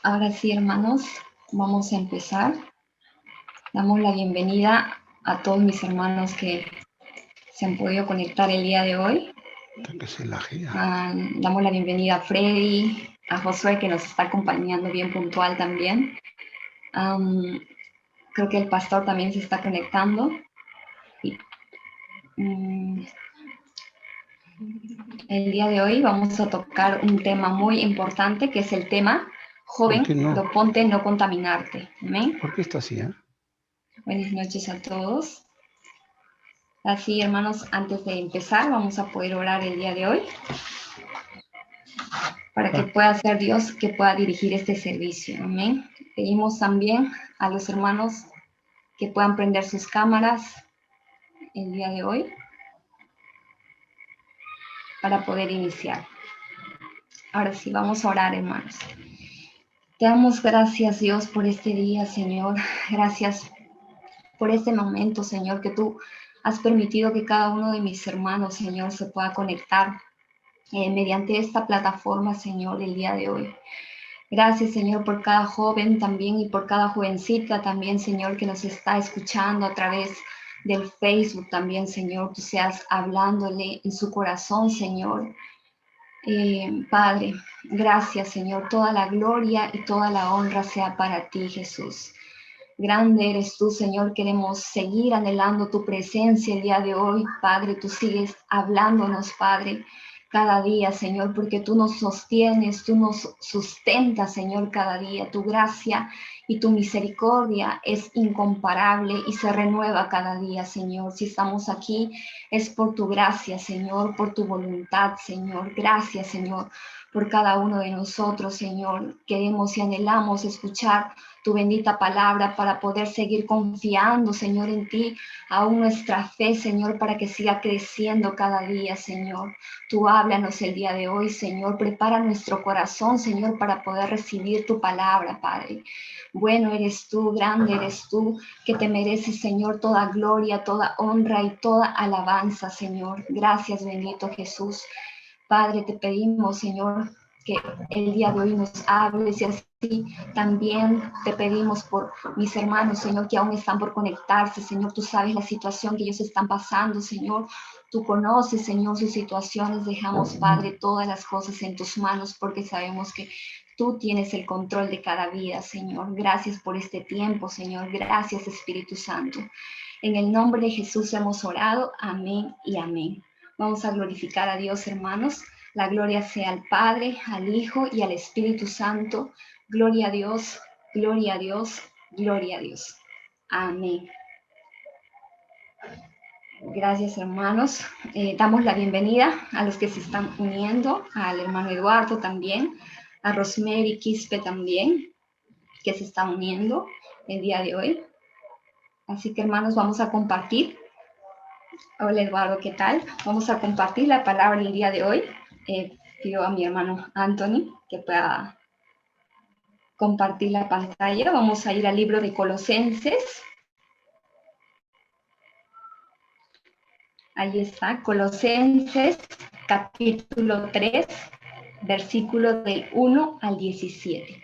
Ahora sí, hermanos, vamos a empezar. Damos la bienvenida a todos mis hermanos que se han podido conectar el día de hoy. Damos la bienvenida a Freddy, a Josué, que nos está acompañando bien puntual también. Creo que el pastor también se está conectando. El día de hoy vamos a tocar un tema muy importante, que es el tema joven, proponte no contaminarte. ¿Amén? ¿Por qué está así, Buenas noches a todos. Así, hermanos, antes de empezar, vamos a poder orar el día de hoy para que pueda ser Dios que pueda dirigir este servicio. Amén. Pedimos también a los hermanos que puedan prender sus cámaras el día de hoy para poder iniciar. Ahora sí, vamos a orar, hermanos. Te damos gracias, Dios, por este día, Señor. Gracias por este momento, Señor, que tú has permitido que cada uno de mis hermanos, Señor, se pueda conectar mediante esta plataforma, Señor, el día de hoy. Gracias, Señor, por cada joven también y por cada jovencita también, Señor, que nos está escuchando a través del Facebook también, Señor, que seas hablándole en su corazón, Señor. Padre, gracias, Señor. Toda la gloria y toda la honra sea para ti, Jesús. Grande eres tú, Señor. Queremos seguir anhelando tu presencia el día de hoy, Padre. Tú sigues hablándonos, Padre, cada día, Señor, porque tú nos sostienes, tú nos sustentas, Señor, cada día. Tu gracia y tu misericordia es incomparable y se renueva cada día, Señor. Si estamos aquí es por tu gracia, Señor, por tu voluntad, Señor. Gracias, Señor, por cada uno de nosotros, Señor. Queremos y anhelamos escuchar tu bendita palabra para poder seguir confiando, Señor, en ti, aún nuestra fe, Señor, para que siga creciendo cada día, Señor. Tú háblanos el día de hoy, Señor. Prepara nuestro corazón, Señor, para poder recibir tu palabra, Padre. Bueno eres tú, grande eres tú, que te mereces, Señor, toda gloria, toda honra y toda alabanza, Señor. Gracias, bendito Jesús. Padre, te pedimos, Señor, que el día de hoy nos hables y así también te pedimos por mis hermanos, Señor, que aún están por conectarse. Señor, tú sabes la situación que ellos están pasando, Señor. Tú conoces, Señor, sus situaciones. Dejamos, Padre, todas las cosas en tus manos porque sabemos que tú tienes el control de cada vida, Señor. Gracias por este tiempo, Señor. Gracias, Espíritu Santo. En el nombre de Jesús hemos orado. Amén y amén. Vamos a glorificar a Dios, hermanos. La gloria sea al Padre, al Hijo y al Espíritu Santo. Gloria a Dios, gloria a Dios, gloria a Dios. Amén. Gracias, hermanos. Damos la bienvenida a los que se están uniendo, al hermano Eduardo también, a Rosemary Quispe también, que se está uniendo el día de hoy. Así que, hermanos, vamos a compartir. Hola, Eduardo, ¿qué tal? Vamos a compartir la palabra el día de hoy. Pido a mi hermano Anthony que pueda compartir la pantalla. Vamos a ir al libro de Colosenses. Ahí está, Colosenses, capítulo 3, versículo del 1 al 17.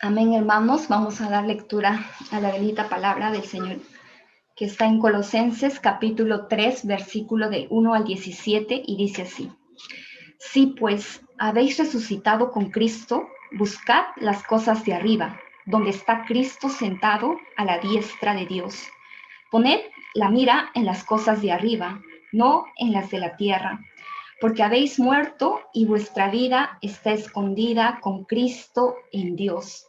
Amén, hermanos. Vamos a dar lectura a la bendita palabra del Señor, que está en Colosenses, capítulo 3, versículo del 1 al 17, y dice así. Sí, pues, habéis resucitado con Cristo, buscad las cosas de arriba, donde está Cristo sentado a la diestra de Dios. Poned la mira en las cosas de arriba, no en las de la tierra, porque habéis muerto y vuestra vida está escondida con Cristo en Dios.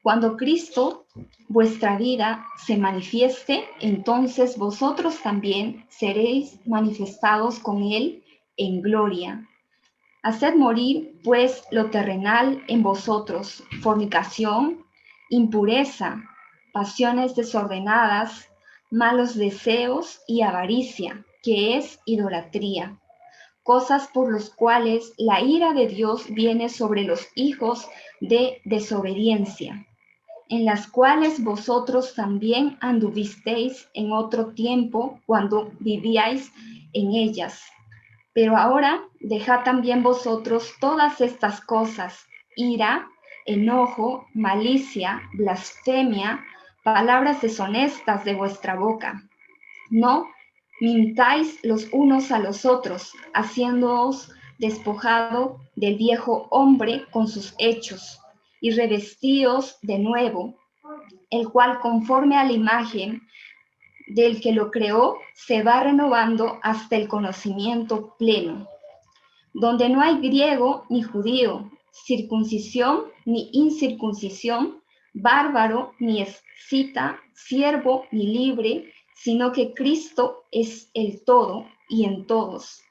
Cuando Cristo, vuestra vida, se manifieste, entonces vosotros también seréis manifestados con Él en gloria. Haced morir, pues, lo terrenal en vosotros, fornicación, impureza, pasiones desordenadas, malos deseos y avaricia, que es idolatría. cosas por las cuales la ira de Dios viene sobre los hijos de desobediencia, en las cuales vosotros también anduvisteis en otro tiempo cuando vivíais en ellas. Pero ahora dejad también vosotros todas estas cosas: ira, enojo, malicia, blasfemia, palabras deshonestas de vuestra boca. No mintáis los unos a los otros, haciéndoos despojado del viejo hombre con sus hechos, y revestíos de nuevo, el cual conforme a la imagen del que lo creó, se va renovando hasta el conocimiento pleno, donde no hay griego ni judío, circuncisión ni incircuncisión, bárbaro ni escita, siervo ni libre, sino que Cristo es el todo y en todos.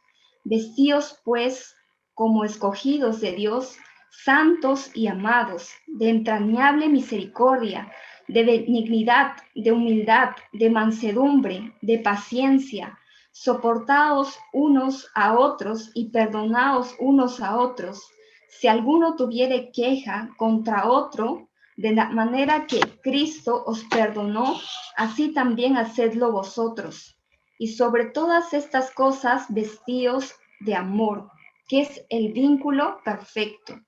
Vestíos pues como escogidos de Dios, santos y amados, de entrañable misericordia, de benignidad, de humildad, de mansedumbre, de paciencia, soportaos unos a otros y perdonaos unos a otros, si alguno tuviere queja contra otro, de la manera que Cristo os perdonó, así también hacedlo vosotros. Y sobre todas estas cosas vestíos de amor, que es el vínculo perfecto.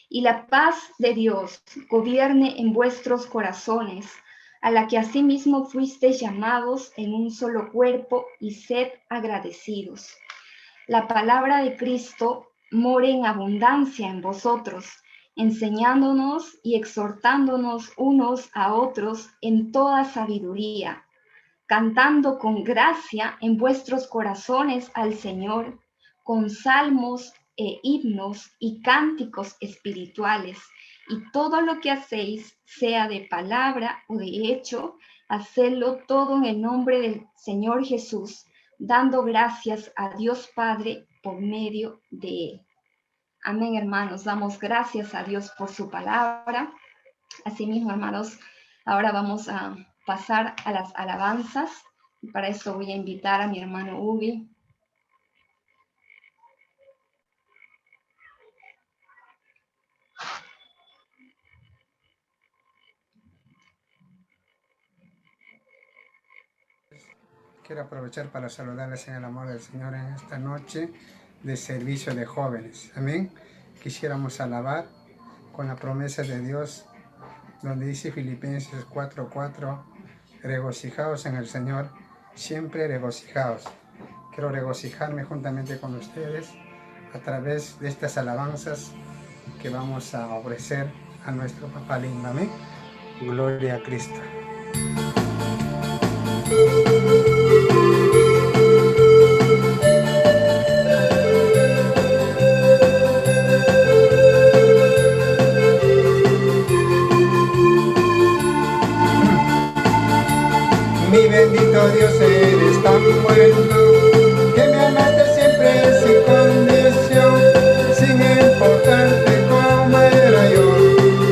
Y la paz de Dios gobierne en vuestros corazones, a la que asimismo fuisteis llamados en un solo cuerpo, y sed agradecidos. La palabra de Cristo more en abundancia en vosotros, enseñándonos y exhortándonos unos a otros en toda sabiduría, cantando con gracia en vuestros corazones al Señor, con salmos e himnos y cánticos espirituales, y todo lo que hacéis, sea de palabra o de hecho, hacedlo todo en el nombre del Señor Jesús, dando gracias a Dios Padre por medio de Él. Amén, hermanos. Damos gracias a Dios por su palabra. Asimismo, hermanos, ahora vamos a pasar a las alabanzas. Y para eso voy a invitar a mi hermano Ubi. Quiero aprovechar para saludarles en el amor del Señor en esta noche de servicio de jóvenes. Amén. Quisiéramos alabar con la promesa de Dios, donde dice Filipenses 4:4, regocijaos en el Señor, siempre regocijaos. Quiero regocijarme juntamente con ustedes a través de estas alabanzas que vamos a ofrecer a nuestro Papá lindo. Amén. Gloria a Cristo. Mi bendito Dios, eres tan bueno, que me amaste siempre sin condición, sin importarte cómo era yo,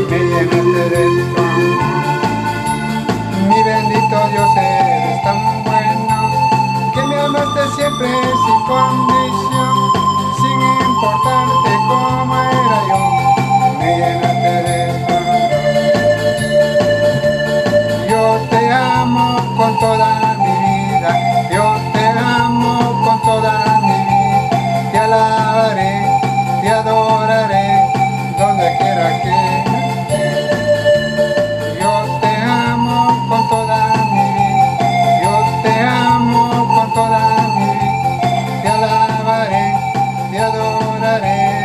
me llenaste de tu amor. Mi bendito Dios, eres tan bueno, que me amaste siempre sin condición, sin importarte cómo era yo, me llenaste de tu amor. Yo te amo con toda mi vida, yo te amo con toda mi vida, te alabaré, te adoraré, donde quiera que estés. Yo te amo con toda mi vida, yo te amo con toda mi vida, te alabaré, te adoraré.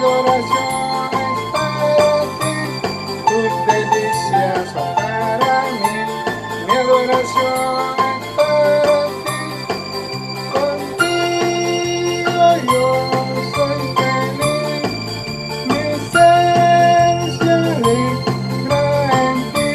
adoración es para ti, tus delicias son para mí, mi adoración es para ti, contigo yo soy feliz, mi ser se alegra en ti.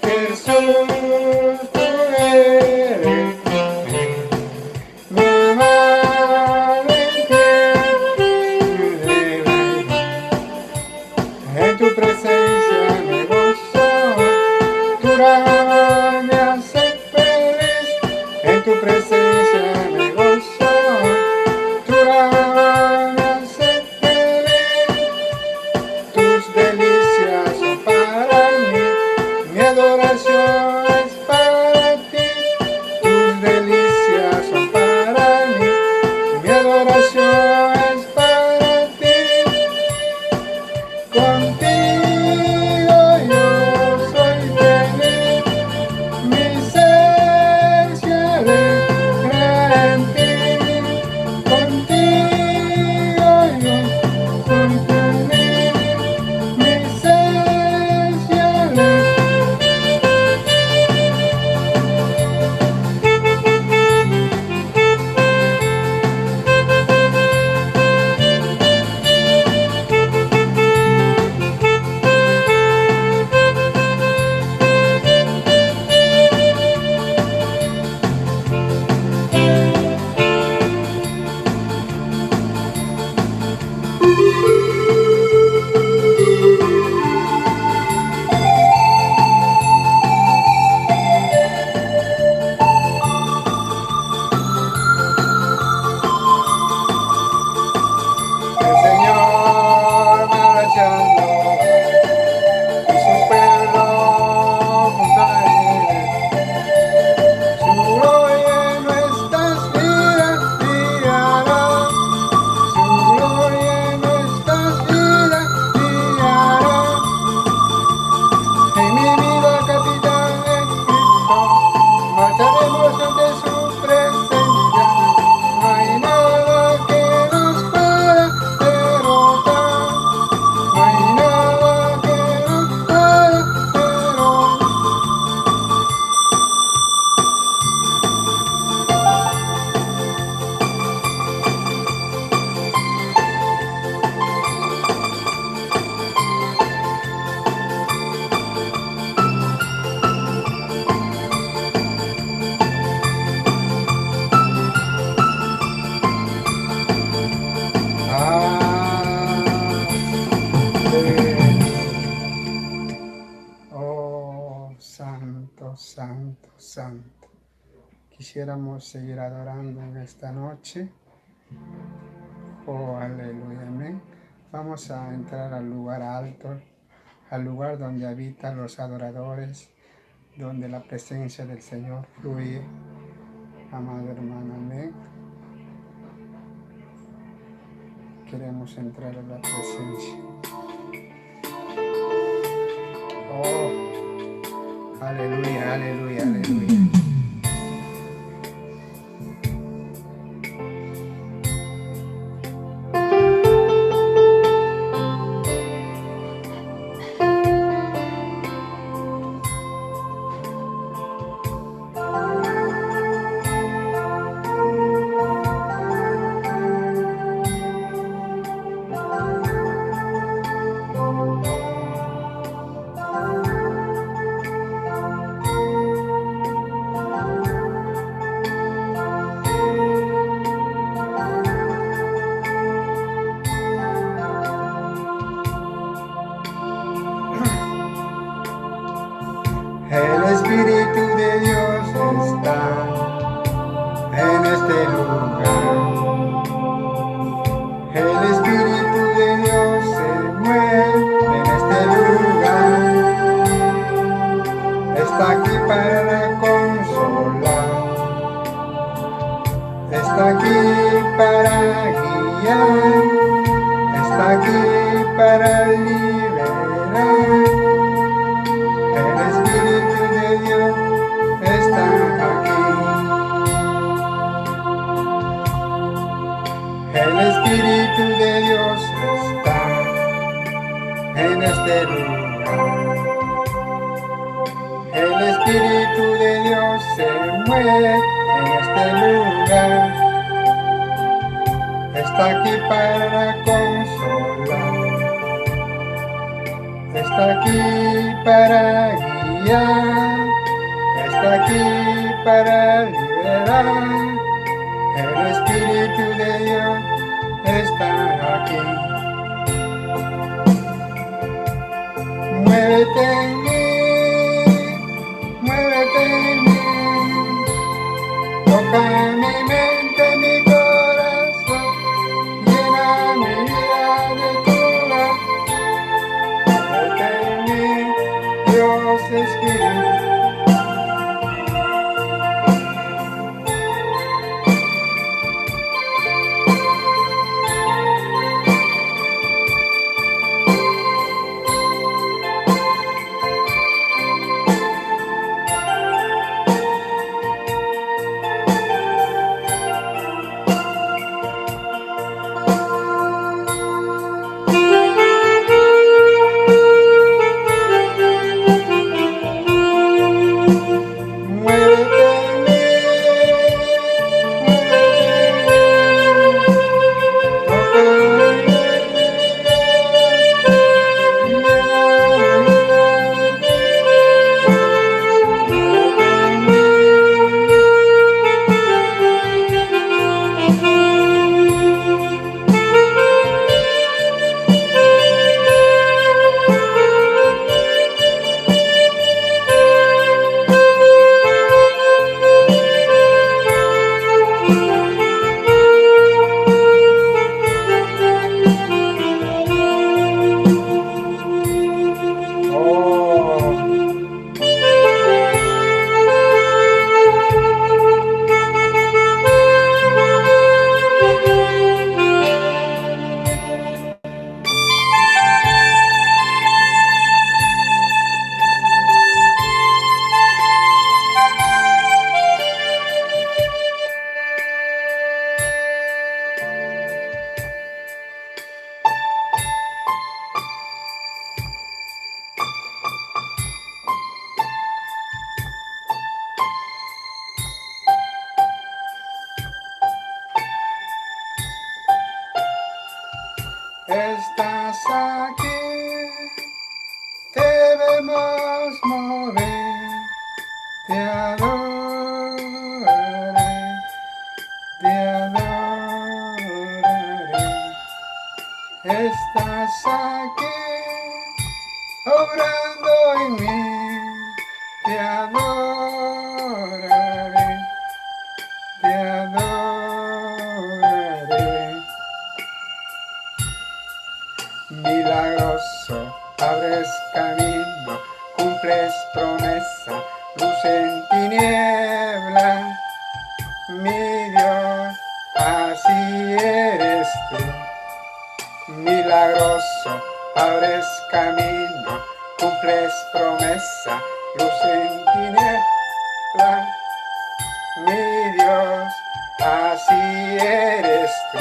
Jesús, tú eres mi amado en tu presencia me gozo, tu gracia me hace feliz, en tu presencia me gozo, tu gracia me hace feliz, tus delicias son para mí, mi adoración es para ti, tus delicias son para mí, mi adoración es para ti, contigo yo soy feliz, mi ser se alegra en ti, contigo yo soy feliz, mi ser se alegra. El Señor marchando y su pueblo junto a él, su gloria en nuestras vidas brillará, su gloria en nuestras vidas brillará, en mi vida capitán de Cristo, marcharemos ante su presencia, no hay nada que nos pueda derrotar, no hay nada que nos pueda derrotar. Oh, santo, santo, santo. Quisiéramos seguir adorando en esta noche. Oh, aleluya, amén. Vamos a entrar al lugar alto, al lugar donde habitan los adoradores, donde la presencia del Señor fluye. Amado hermano, amén. Queremos entrar a la presencia. Oh, aleluya, aleluya, aleluya. El Espíritu de Dios está en este lugar. El Espíritu de Dios se mueve en este lugar. Está aquí para consolar. Está aquí para guiar, está aquí para liberar. El Espíritu de Dios está aquí. El Espíritu de Dios está en este lugar. El Espíritu de Dios se mueve en este lugar. Está aquí para consolar. Está aquí para guiar. Está aquí para liberar. El Espíritu de Dios está aquí. Muévete en mí, muévete en mí. Toca mi mente, mi corazón. Llena mi vida de tu amor. Muévete en mí, Dios Espíritu. Estás aquí, debemos mover, te adoraré, te adoraré. Estás aquí, obrando en mí, te adoraré, te adoraré. Milagroso, abres camino, cumples promesa, luz en tiniebla. Mi Dios, así eres tú. Milagroso, abres camino, cumples promesa, luz en tiniebla. Mi Dios, así eres tú.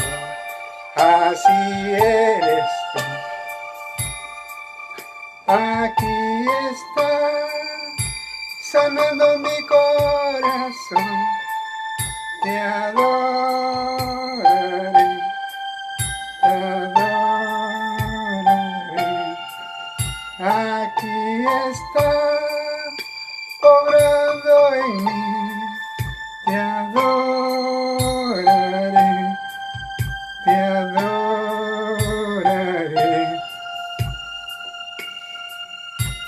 Así eres tú. Aquí está, sanando mi corazón. Te adoraré, te adoraré. Aquí está, obrando en mí. Te adoraré, te adoraré.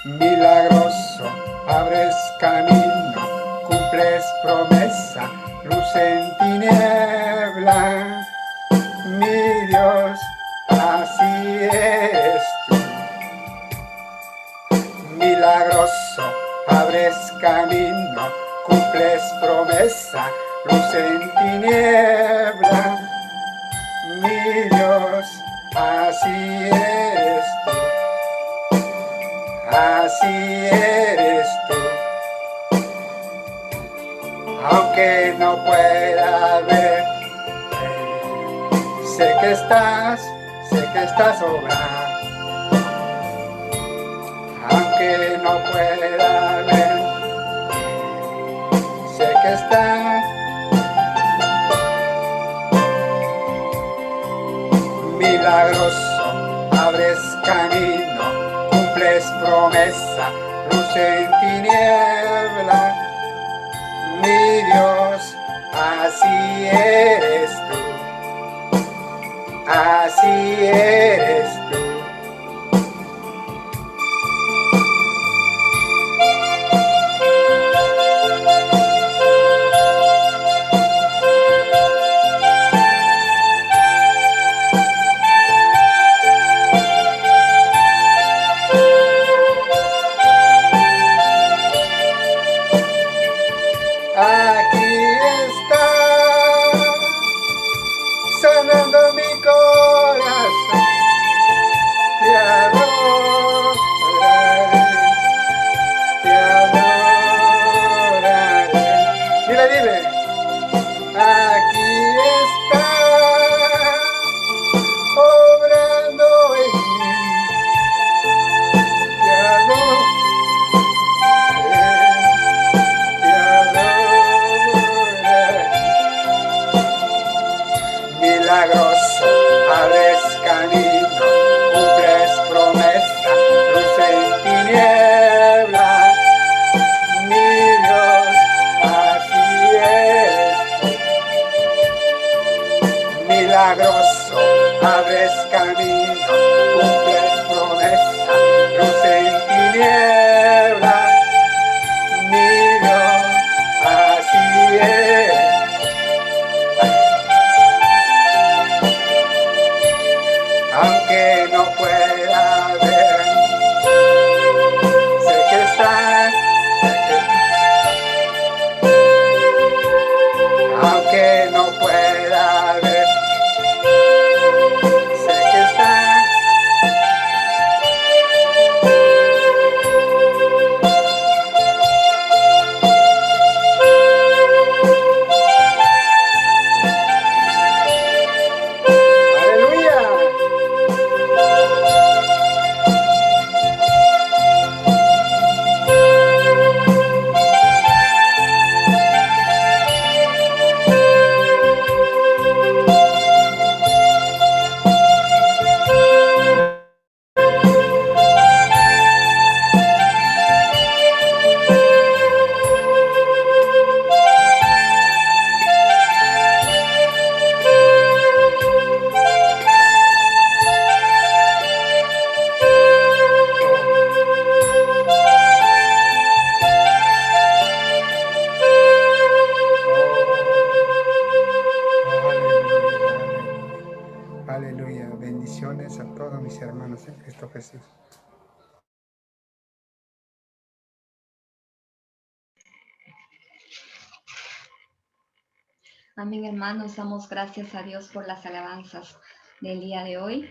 Milagroso, abres camino, cumples promesa, luz en tiniebla. Mi Dios, así eres tú. Milagroso, abres camino, cumples promesa, luz en tiniebla. Mi Dios, así eres tú, así eres tú. Aunque no pueda ver, sé que estás obrando. Aunque no pueda ver, sé que estás. Milagroso, abres camino, cumples promesa, luz en tiniebla. Mi Dios, así eres tú, así eres tú. Aquí está, sanando mi corazón, te adoraré. Dile, aquí está, obrando en mí, te adoraré. Milagroso, abres camino, cumples promesa, luz en tiniebla. Mi Dios, así eres tú. Milagroso, abres camino, cumples promesa, luz en tiniebla. Mi Dios, así eres. Aunque no pueda ver, sé que estás, aunque no pueda ver, sé que estás. Aleluya. Bendiciones a todos mis hermanos en Cristo Jesús. Amén, hermanos. Damos gracias a Dios por las alabanzas del día de hoy.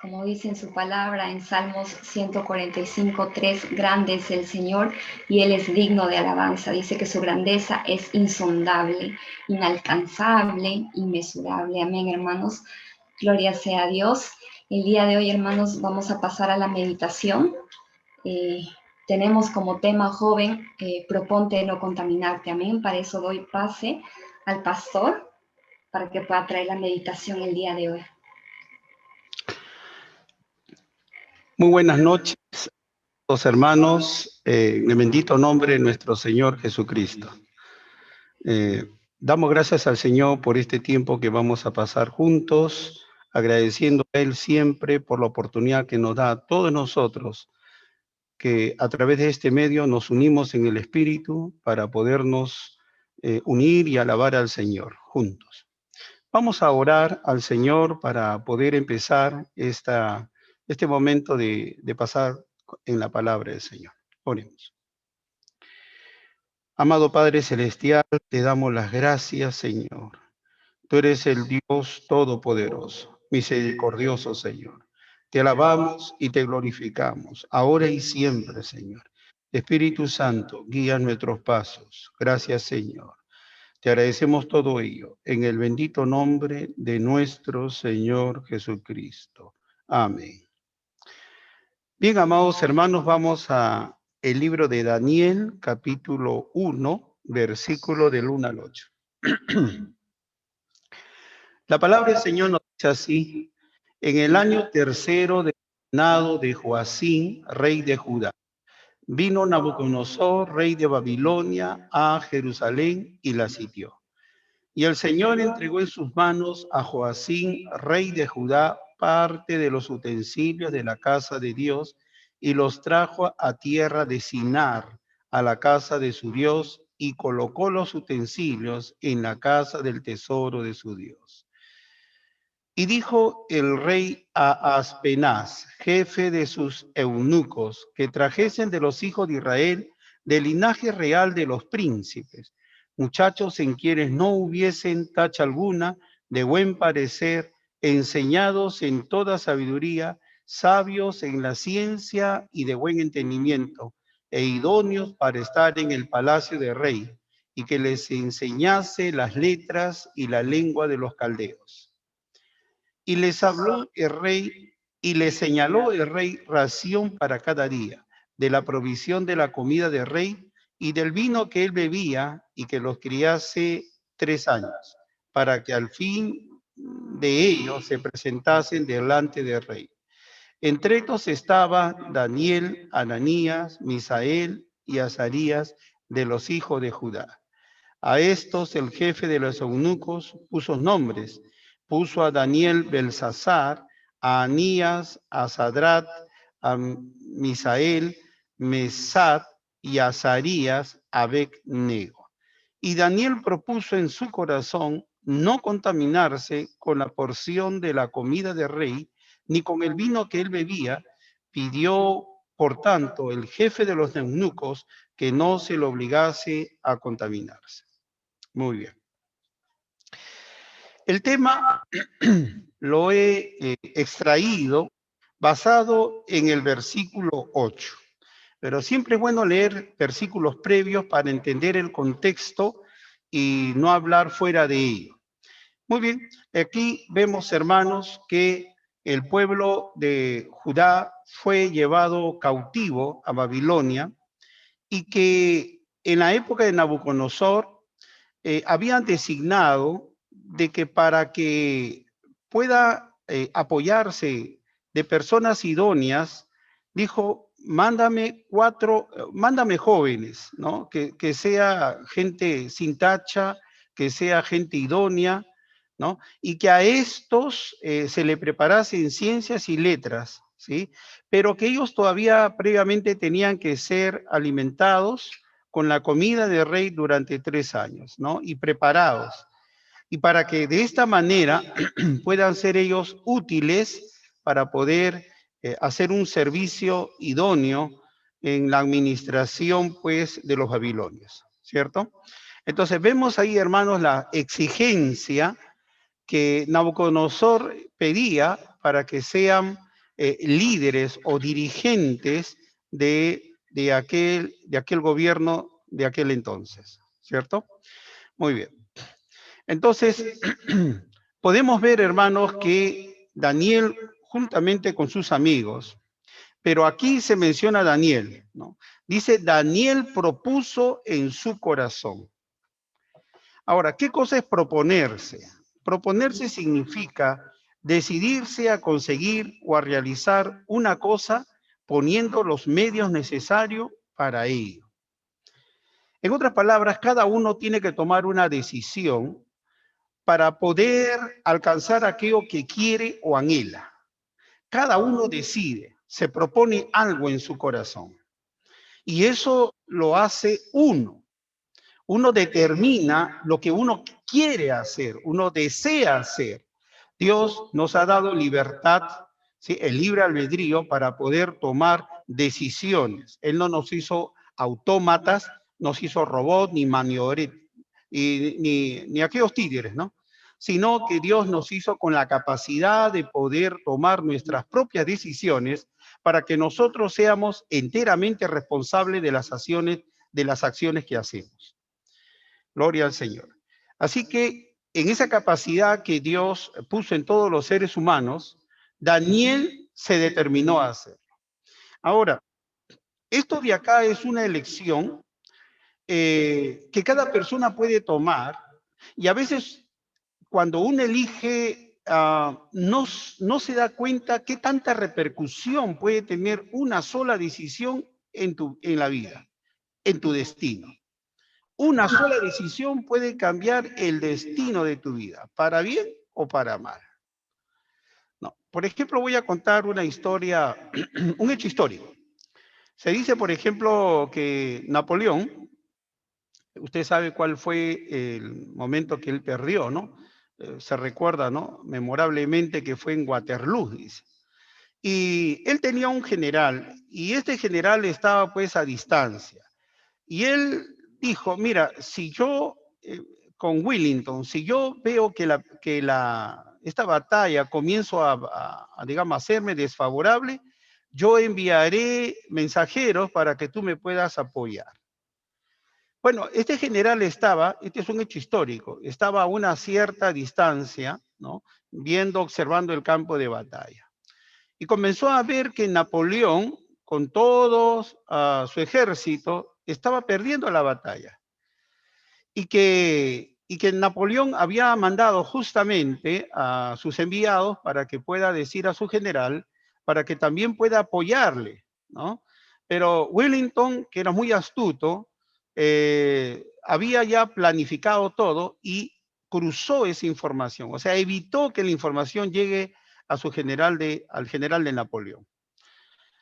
Como dice en su palabra en Salmos 145:3, grande es el Señor y Él es digno de alabanza. Dice que su grandeza es insondable, inalcanzable, inmesurable. Amén, hermanos. Gloria sea a Dios. El día de hoy, hermanos, vamos a pasar a la meditación. Tenemos como tema joven, proponte no contaminarte. Amén. Para eso doy pase al pastor para que pueda traer la meditación el día de hoy. Muy buenas noches, los hermanos, en el bendito nombre de nuestro Señor Jesucristo. Damos gracias al Señor por este tiempo que vamos a pasar juntos, agradeciendo a Él siempre por la oportunidad que nos da a todos nosotros, que a través de este medio nos unimos en el Espíritu para podernos unir y alabar al Señor juntos. Vamos a orar al Señor para poder empezar este momento de pasar en la palabra del Señor. Oremos. Amado Padre Celestial, te damos las gracias, Señor. Tú eres el Dios Todopoderoso, misericordioso, Señor. Te alabamos y te glorificamos, ahora y siempre, Señor. Espíritu Santo, guía nuestros pasos. Gracias, Señor. Te agradecemos todo ello en el bendito nombre de nuestro Señor Jesucristo. Amén. Bien, amados hermanos, vamos a el libro de Daniel, capítulo 1, versículo del 1 al 8. La palabra del Señor nos dice así: en el año tercero del reinado de Joacín, rey de Judá, vino Nabucodonosor, rey de Babilonia, a Jerusalén y la sitió. Y el Señor entregó en sus manos a Joacín, rey de Judá, parte de los utensilios de la casa de Dios, y los trajo a tierra de Sinar, a la casa de su Dios, y colocó los utensilios en la casa del tesoro de su Dios. Y dijo el rey a Aspenaz, jefe de sus eunucos, que trajesen de los hijos de Israel, del linaje real de los príncipes, muchachos en quienes no hubiesen tacha alguna, de buen parecer, enseñados en toda sabiduría, sabios en la ciencia y de buen entendimiento, e idóneos para estar en el palacio del rey, y que les enseñase las letras y la lengua de los caldeos. Y les habló el rey, y les señaló el rey ración para cada día, de la provisión de la comida del rey y del vino que él bebía, y que los criase 3 años, para que al fin de ellos se presentasen delante del rey. Entre estos estaba Daniel, Ananías, Misael y Azarías, de los hijos de Judá. A estos el jefe de los eunucos puso nombres. Puso a Daniel Belsasar, a Anías, a Sadrat, a Misael, Mesad y a Azarías, Abed-nego. Y Daniel propuso en su corazón no contaminarse con la porción de la comida del rey, ni con el vino que él bebía. Pidió, por tanto, el jefe de los eunucos que no se le obligase a contaminarse. Muy bien. El tema lo he extraído basado en el versículo 8, pero siempre es bueno leer versículos previos para entender el contexto y no hablar fuera de ello. Muy bien, aquí vemos, hermanos, que el pueblo de Judá fue llevado cautivo a Babilonia y que en la época de Nabucodonosor habían designado de que para que pueda apoyarse de personas idóneas, dijo, mándame jóvenes, ¿no? Que sea gente sin tacha, que sea gente idónea, ¿no? Y que a estos se le preparase en ciencias y letras, ¿sí? Pero que ellos todavía previamente tenían que ser alimentados con la comida del rey durante 3 años, ¿no? Y preparados. Y para que de esta manera puedan ser ellos útiles para poder hacer un servicio idóneo en la administración, pues, de los babilonios, ¿cierto? Entonces vemos ahí, hermanos, la exigencia que Nabucodonosor pedía para que sean líderes o dirigentes de aquel gobierno de aquel entonces, ¿cierto? Muy bien. Entonces, podemos ver, hermanos, que Daniel, juntamente con sus amigos, pero aquí se menciona a Daniel, ¿no? Dice, Daniel propuso en su corazón. Ahora, ¿qué cosa es proponerse? Proponerse significa decidirse a conseguir o a realizar una cosa poniendo los medios necesarios para ello. En otras palabras, cada uno tiene que tomar una decisión para poder alcanzar aquello que quiere o anhela. Cada uno decide, se propone algo en su corazón. Y eso lo hace uno. Uno determina lo que uno quiere hacer, uno desea hacer. Dios nos ha dado libertad, ¿sí? El libre albedrío para poder tomar decisiones. Él no nos hizo autómatas, nos hizo robots, ni maniobretas, ni aquellos tigres, ¿no? sino que Dios nos hizo con la capacidad de poder tomar nuestras propias decisiones para que nosotros seamos enteramente responsables de las acciones que hacemos. Gloria al Señor. Así que en esa capacidad que Dios puso en todos los seres humanos, Daniel se determinó a hacerlo. Ahora, esto de acá es una elección que cada persona puede tomar, y a veces cuando uno elige no se da cuenta qué tanta repercusión puede tener una sola decisión en la vida, en tu destino. Una sola decisión puede cambiar el destino de tu vida, para bien o para mal. No. Por ejemplo, voy a contar una historia, un hecho histórico. Se dice, por ejemplo, que Napoleón, usted sabe cuál fue el momento que él perdió, ¿no? Se recuerda, ¿no? Memorablemente que fue en Waterloo, dice. Y él tenía un general, y este general estaba pues a distancia. Y él dijo, mira, si yo, con Wellington, si yo veo que esta batalla comienzo digamos, a hacerme desfavorable, yo enviaré mensajeros para que tú me puedas apoyar. Bueno, este general este es un hecho histórico, estaba a una cierta distancia, ¿no? Observando el campo de batalla. Y comenzó a ver que Napoleón, con todo su ejército, estaba perdiendo la batalla. Y que Napoleón había mandado justamente a sus enviados para que pueda decir a su general, para que también pueda apoyarle, ¿no? Pero Wellington, que era muy astuto, había ya planificado todo y cruzó esa información, o sea, evitó que la información llegue a al general de Napoleón.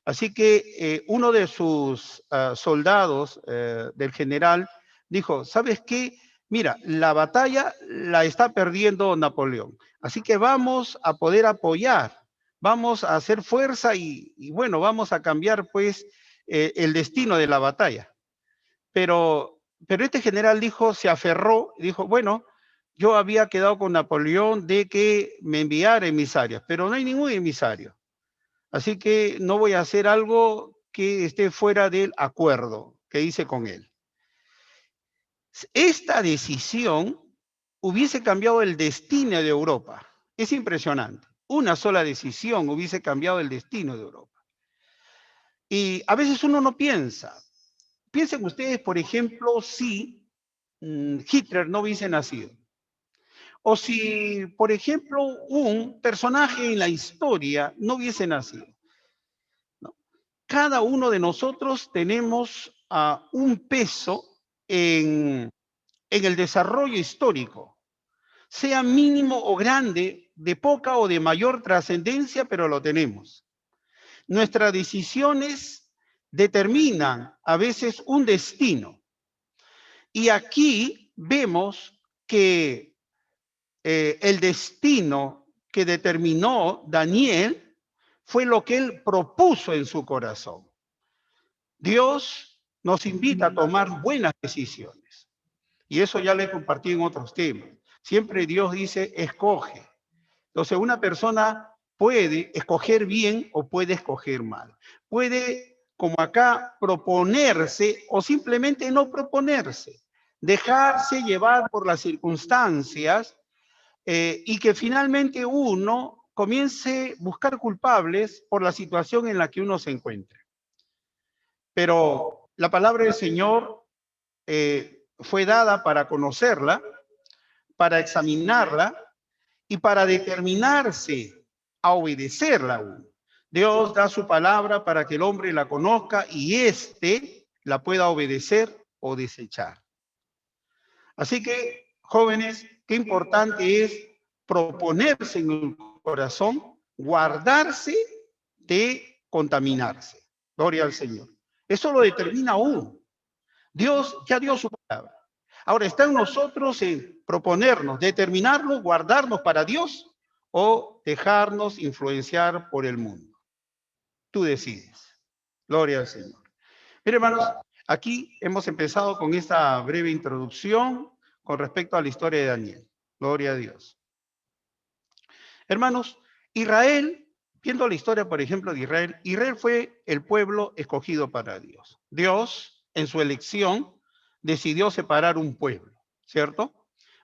Así que uno de sus soldados del general dijo, ¿sabes qué? Mira, la batalla la está perdiendo Napoleón, así que vamos a poder apoyar, vamos a hacer fuerza y bueno, vamos a cambiar pues el destino de la batalla. Pero este general se aferró y dijo, bueno, yo había quedado con Napoleón de que me enviara emisarios, pero no hay ningún emisario. Así que no voy a hacer algo que esté fuera del acuerdo que hice con él. Esta decisión hubiese cambiado el destino de Europa. Es impresionante. Una sola decisión hubiese cambiado el destino de Europa. Y a veces uno no piensa. Piensen ustedes, por ejemplo, si Hitler no hubiese nacido. O si, por ejemplo, un personaje en la historia no hubiese nacido. ¿No? Cada uno de nosotros tenemos un peso en el desarrollo histórico, sea mínimo o grande, de poca o de mayor trascendencia, pero lo tenemos. Nuestras decisiones determinan a veces un destino. Y aquí vemos que el destino que determinó Daniel fue lo que él propuso en su corazón. Dios nos invita a tomar buenas decisiones. Y eso ya lo he compartido en otros temas. Siempre Dios dice, escoge. Entonces, una persona puede escoger bien o puede escoger mal. Puede, como acá, proponerse o simplemente no proponerse. Dejarse llevar por las circunstancias y que finalmente uno comience a buscar culpables por la situación en la que uno se encuentra. Pero la palabra del Señor fue dada para conocerla, para examinarla y para determinarse a obedecerla. Dios da su palabra para que el hombre la conozca y éste la pueda obedecer o desechar. Así que, jóvenes, qué importante es proponerse en el corazón, guardarse de contaminarse. Gloria al Señor. Eso lo determina uno. Dios ya dio su palabra. Ahora está en nosotros en proponernos, determinarlo, guardarnos para Dios o dejarnos influenciar por el mundo. Tú decides. Gloria al Señor. Miren, hermanos, aquí hemos empezado con esta breve introducción con respecto a la historia de Daniel. Gloria a Dios. Hermanos, Israel, viendo la historia, por ejemplo, de Israel, Israel fue el pueblo escogido para Dios. Dios, en su elección, decidió separar un pueblo, ¿cierto?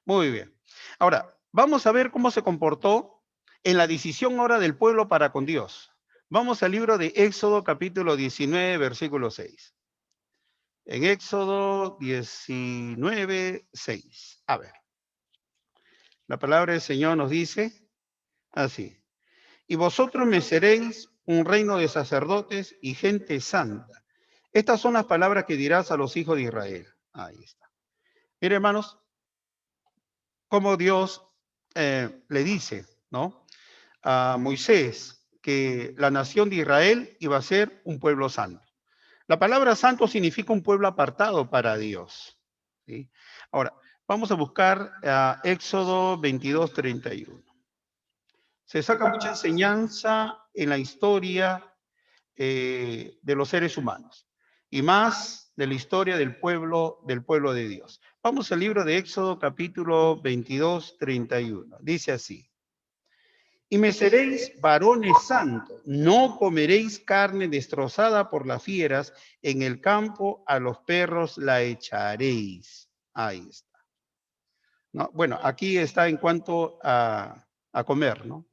Muy bien. Ahora, vamos a ver cómo se comportó en la decisión ahora del pueblo para con Dios. Vamos al libro de Éxodo, capítulo 19, versículo 6. En Éxodo 19, 6. A ver. La palabra del Señor nos dice así. Y vosotros me seréis un reino de sacerdotes y gente santa. Estas son las palabras que dirás a los hijos de Israel. Ahí está. Mire, hermanos, como Dios le dice, ¿no?, a Moisés que la nación de Israel iba a ser un pueblo santo. La palabra santo significa un pueblo apartado para Dios, ¿sí? Ahora, vamos a buscar Éxodo 22, 31. Se saca mucha enseñanza en la historia de los seres humanos y más de la historia del pueblo de Dios. Vamos al libro de Éxodo capítulo 22, 31. Dice así. Y me seréis varones santos, no comeréis carne destrozada por las fieras, en el campo a los perros la echaréis. Ahí está. ¿No? Bueno, aquí está en cuanto a comer, ¿no?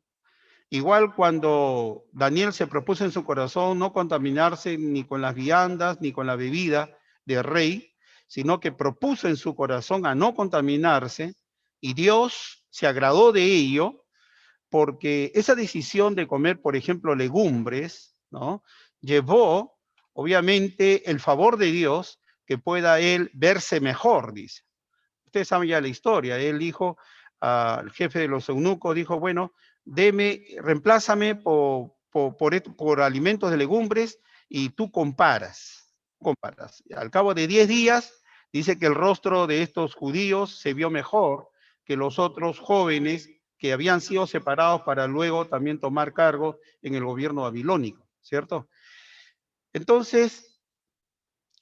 Igual cuando Daniel se propuso en su corazón no contaminarse ni con las viandas ni con la bebida del rey, sino que propuso en su corazón a no contaminarse, y Dios se agradó de ello, porque esa decisión de comer, por ejemplo, legumbres, ¿no?, llevó, obviamente, el favor de Dios, que pueda él verse mejor, dice. Ustedes saben ya la historia. Él dijo, al jefe de los eunucos, dijo, bueno, reemplázame por alimentos de legumbres y tú comparas. Al cabo de 10 días, dice que el rostro de estos judíos se vio mejor que los otros jóvenes que habían sido separados para luego también tomar cargo en el gobierno babilónico, ¿cierto? Entonces,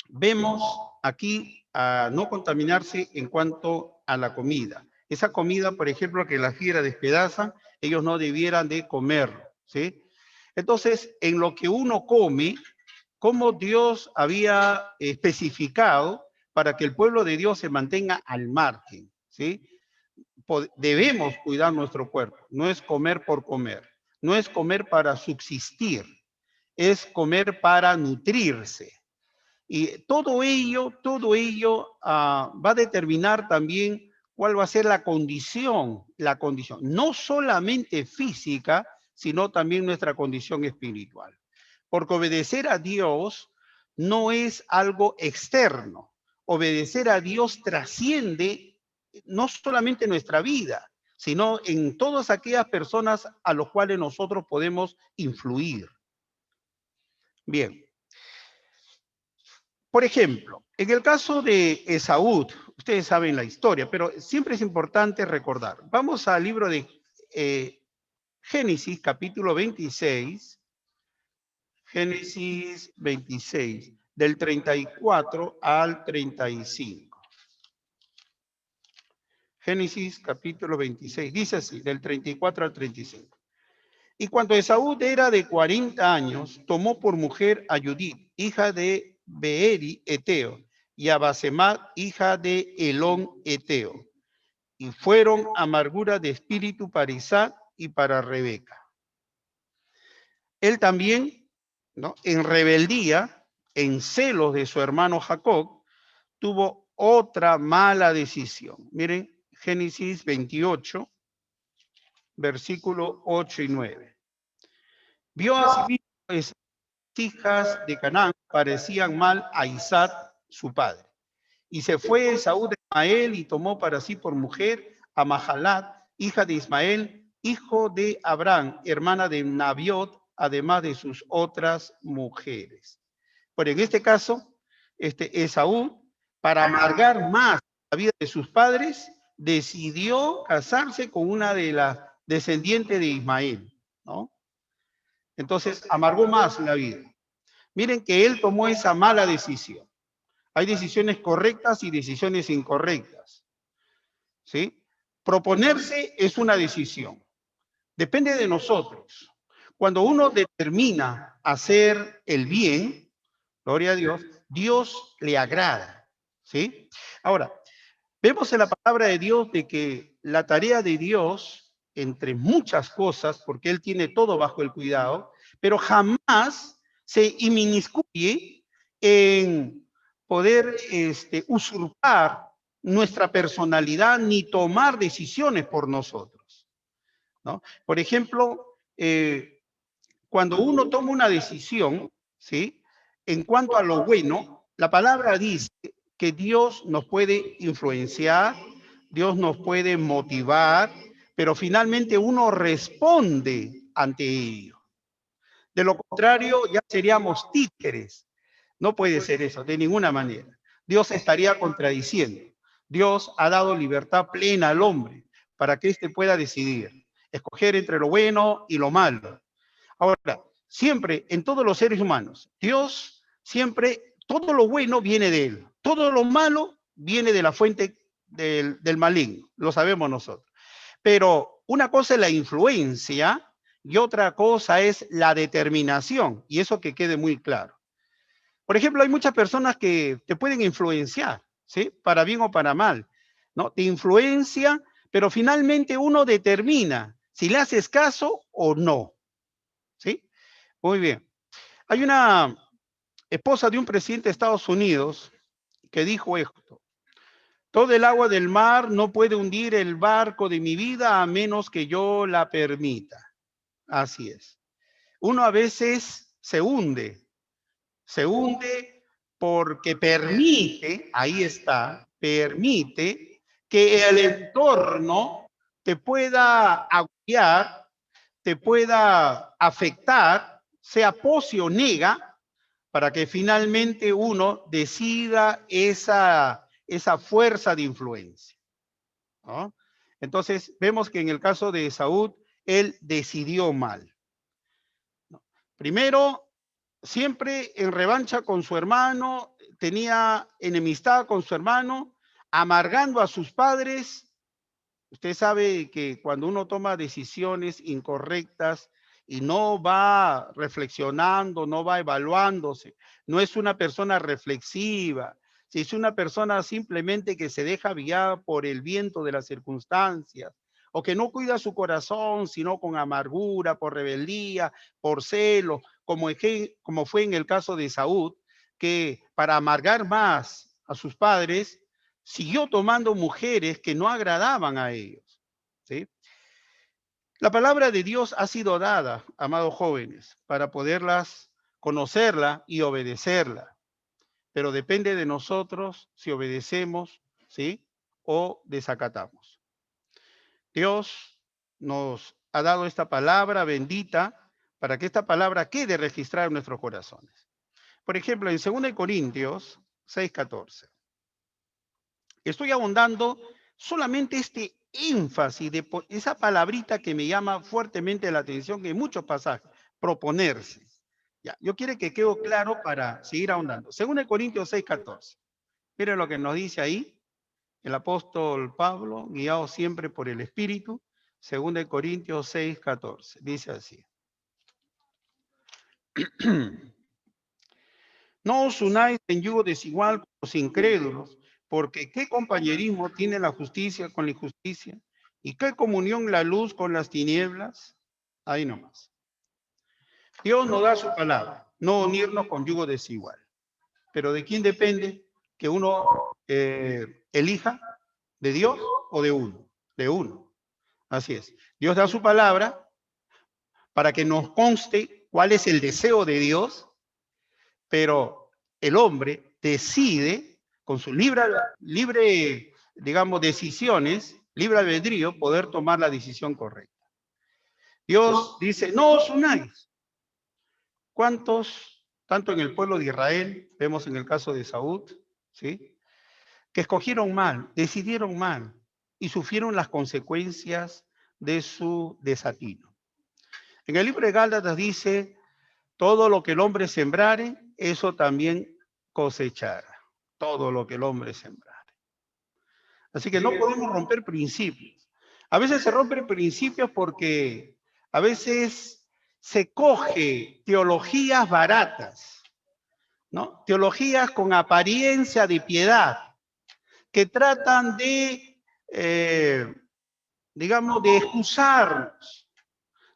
vemos aquí a no contaminarse en cuanto a la comida. Esa comida, por ejemplo, que las fieras despedazan, ellos no debieran de comer, ¿sí? Entonces, en lo que uno come, como Dios había especificado para que el pueblo de Dios se mantenga al margen, ¿sí? Debemos cuidar nuestro cuerpo, no es comer por comer, no es comer para subsistir, es comer para nutrirse. Y todo ello va a determinar también cuál va a ser la condición, no solamente física, sino también nuestra condición espiritual. Porque obedecer a Dios no es algo externo. Obedecer a Dios trasciende no solamente nuestra vida, sino en todas aquellas personas a las cuales nosotros podemos influir. Bien. Por ejemplo, en el caso de Esaú, ustedes saben la historia, pero siempre es importante recordar. Vamos al libro de Génesis, capítulo 26. Génesis 26, del 34 al 35. Génesis, capítulo 26, dice así, del 34 al 35. Y cuando Esaú era de 40 años, tomó por mujer a Judith, hija de Beeri Eteo, y a Basemat, hija de Elón Eteo, y fueron amargura de espíritu para Isaac y para Rebeca. Él también, ¿no?, en rebeldía, en celos de su hermano Jacob, tuvo otra mala decisión. Miren, Génesis 28, versículo 8 y 9. Vio a las hijas de Canaán parecían mal a Isaac, su padre. Y se fue Esaú de Ismael y tomó para sí por mujer a Mahalat, hija de Ismael, hijo de Abraham, hermana de Nabiot, además de sus otras mujeres. Pero en este caso, Esaú, para amargar más la vida de sus padres, decidió casarse con una de las descendientes de Ismael, ¿no? Entonces, amargó más la vida. Miren que él tomó esa mala decisión. Hay decisiones correctas y decisiones incorrectas, ¿sí? Proponerse es una decisión. Depende de nosotros. Cuando uno determina hacer el bien, gloria a Dios, Dios le agrada, ¿sí? Ahora, vemos en la palabra de Dios de que la tarea de Dios, entre muchas cosas, porque Él tiene todo bajo el cuidado, pero jamás se inmiscuye en poder usurpar nuestra personalidad ni tomar decisiones por nosotros, ¿no? Por ejemplo, cuando uno toma una decisión, ¿sí? En cuanto a lo bueno, la palabra dice que Dios nos puede influenciar, Dios nos puede motivar, pero finalmente uno responde ante ello. De lo contrario, ya seríamos títeres. No puede ser eso, de ninguna manera. Dios estaría contradiciendo. Dios ha dado libertad plena al hombre para que éste pueda decidir, escoger entre lo bueno y lo malo. Ahora, siempre en todos los seres humanos, Dios siempre, todo lo bueno viene de Él, todo lo malo viene de la fuente del maligno, lo sabemos nosotros. Pero una cosa es la influencia y otra cosa es la determinación, y eso que quede muy claro. Por ejemplo, hay muchas personas que te pueden influenciar, ¿sí? Para bien o para mal, ¿no? Te influencia, pero finalmente uno determina si le haces caso o no, ¿sí? Muy bien. Hay una esposa de un presidente de Estados Unidos que dijo esto: todo el agua del mar no puede hundir el barco de mi vida a menos que yo la permita. Así es. Uno a veces se hunde porque permite, ahí está, permite que el entorno te pueda agobiar, te pueda afectar, sea posi o nega, para que finalmente uno decida esa fuerza de influencia, ¿no? Entonces, vemos que en el caso de Esaú, él decidió mal, ¿no? Primero, siempre en revancha con su hermano, tenía enemistad con su hermano, amargando a sus padres. Usted sabe que cuando uno toma decisiones incorrectas y no va reflexionando, no va evaluándose, no es una persona reflexiva, si es una persona simplemente que se deja guiar por el viento de las circunstancias, o que no cuida su corazón, sino con amargura, por rebeldía, por celo, como fue en el caso de Saúl, que para amargar más a sus padres, siguió tomando mujeres que no agradaban a ellos, ¿sí? La palabra de Dios ha sido dada, amados jóvenes, para poderlas conocerla y obedecerla, pero depende de nosotros si obedecemos, ¿sí? O desacatamos. Dios nos ha dado esta palabra bendita para que esta palabra quede registrada en nuestros corazones. Por ejemplo, en 2 Corintios 6:14. Estoy abundando solamente este énfasis de esa palabrita que me llama fuertemente la atención en muchos pasajes, proponerse. Ya, yo quiero que quede claro para seguir ahondando. 2 Corintios 6:14. Miren lo que nos dice ahí el apóstol Pablo, guiado siempre por el Espíritu. 2 Corintios 6:14. Dice así: no os unáis en yugo desigual con los incrédulos, porque ¿qué compañerismo tiene la justicia con la injusticia? ¿Y qué comunión la luz con las tinieblas? Ahí nomás. Dios nos da su palabra, no unirnos con yugo desigual. Pero ¿de quién depende que uno elija? ¿De Dios o de uno? De uno. Así es. Dios da su palabra para que nos conste cuál es el deseo de Dios, pero el hombre decide con su libre, digamos, decisiones, libre albedrío, poder tomar la decisión correcta. Dios dice, no os unáis. ¿Cuántos, tanto en el pueblo de Israel, vemos en el caso de Saúl, ¿sí?, que escogieron mal, decidieron mal y sufrieron las consecuencias de su desatino? En el libro de Gálatas dice, todo lo que el hombre sembrare, eso también cosechará. Todo lo que el hombre sembrare. Así que no podemos romper principios. A veces se rompen principios porque a veces se coge teologías baratas, ¿no? Teologías con apariencia de piedad, que tratan de, digamos, de excusarnos,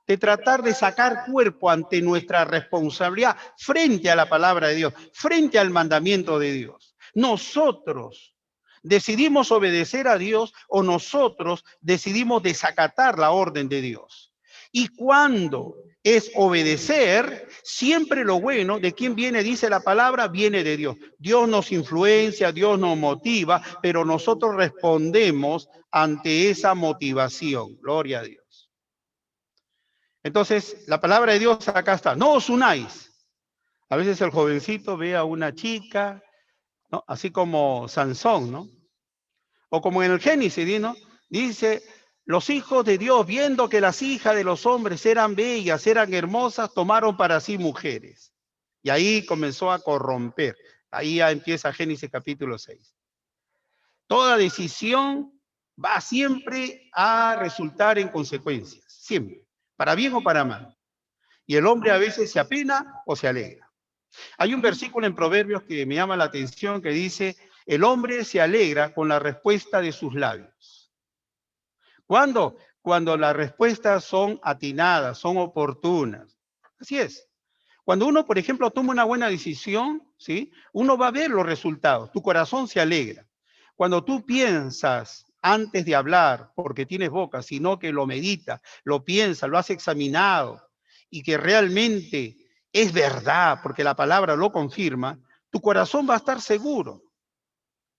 de tratar de sacar cuerpo ante nuestra responsabilidad frente a la palabra de Dios, frente al mandamiento de Dios. Nosotros decidimos obedecer a Dios o nosotros decidimos desacatar la orden de Dios. Y cuando es obedecer, siempre lo bueno, ¿de quién viene? Dice la palabra, viene de Dios. Dios nos influencia, Dios nos motiva, pero nosotros respondemos ante esa motivación. Gloria a Dios. Entonces, la palabra de Dios acá está. No os unáis. A veces el jovencito ve a una chica, ¿no? Así como Sansón, ¿no? O como en el Génesis, ¿no? Dice, los hijos de Dios, viendo que las hijas de los hombres eran bellas, eran hermosas, tomaron para sí mujeres. Y ahí comenzó a corromper. Ahí ya empieza Génesis capítulo 6. Toda decisión va siempre a resultar en consecuencias, siempre, para bien o para mal. Y el hombre a veces se apena o se alegra. Hay un versículo en Proverbios que me llama la atención que dice, el hombre se alegra con la respuesta de sus labios. ¿Cuándo? Cuando las respuestas son atinadas, son oportunas. Así es. Cuando uno, por ejemplo, toma una buena decisión, ¿sí? Uno va a ver los resultados, tu corazón se alegra. Cuando tú piensas antes de hablar, porque tienes boca, sino que lo meditas, lo piensas, lo has examinado, y que realmente es verdad, porque la palabra lo confirma, tu corazón va a estar seguro,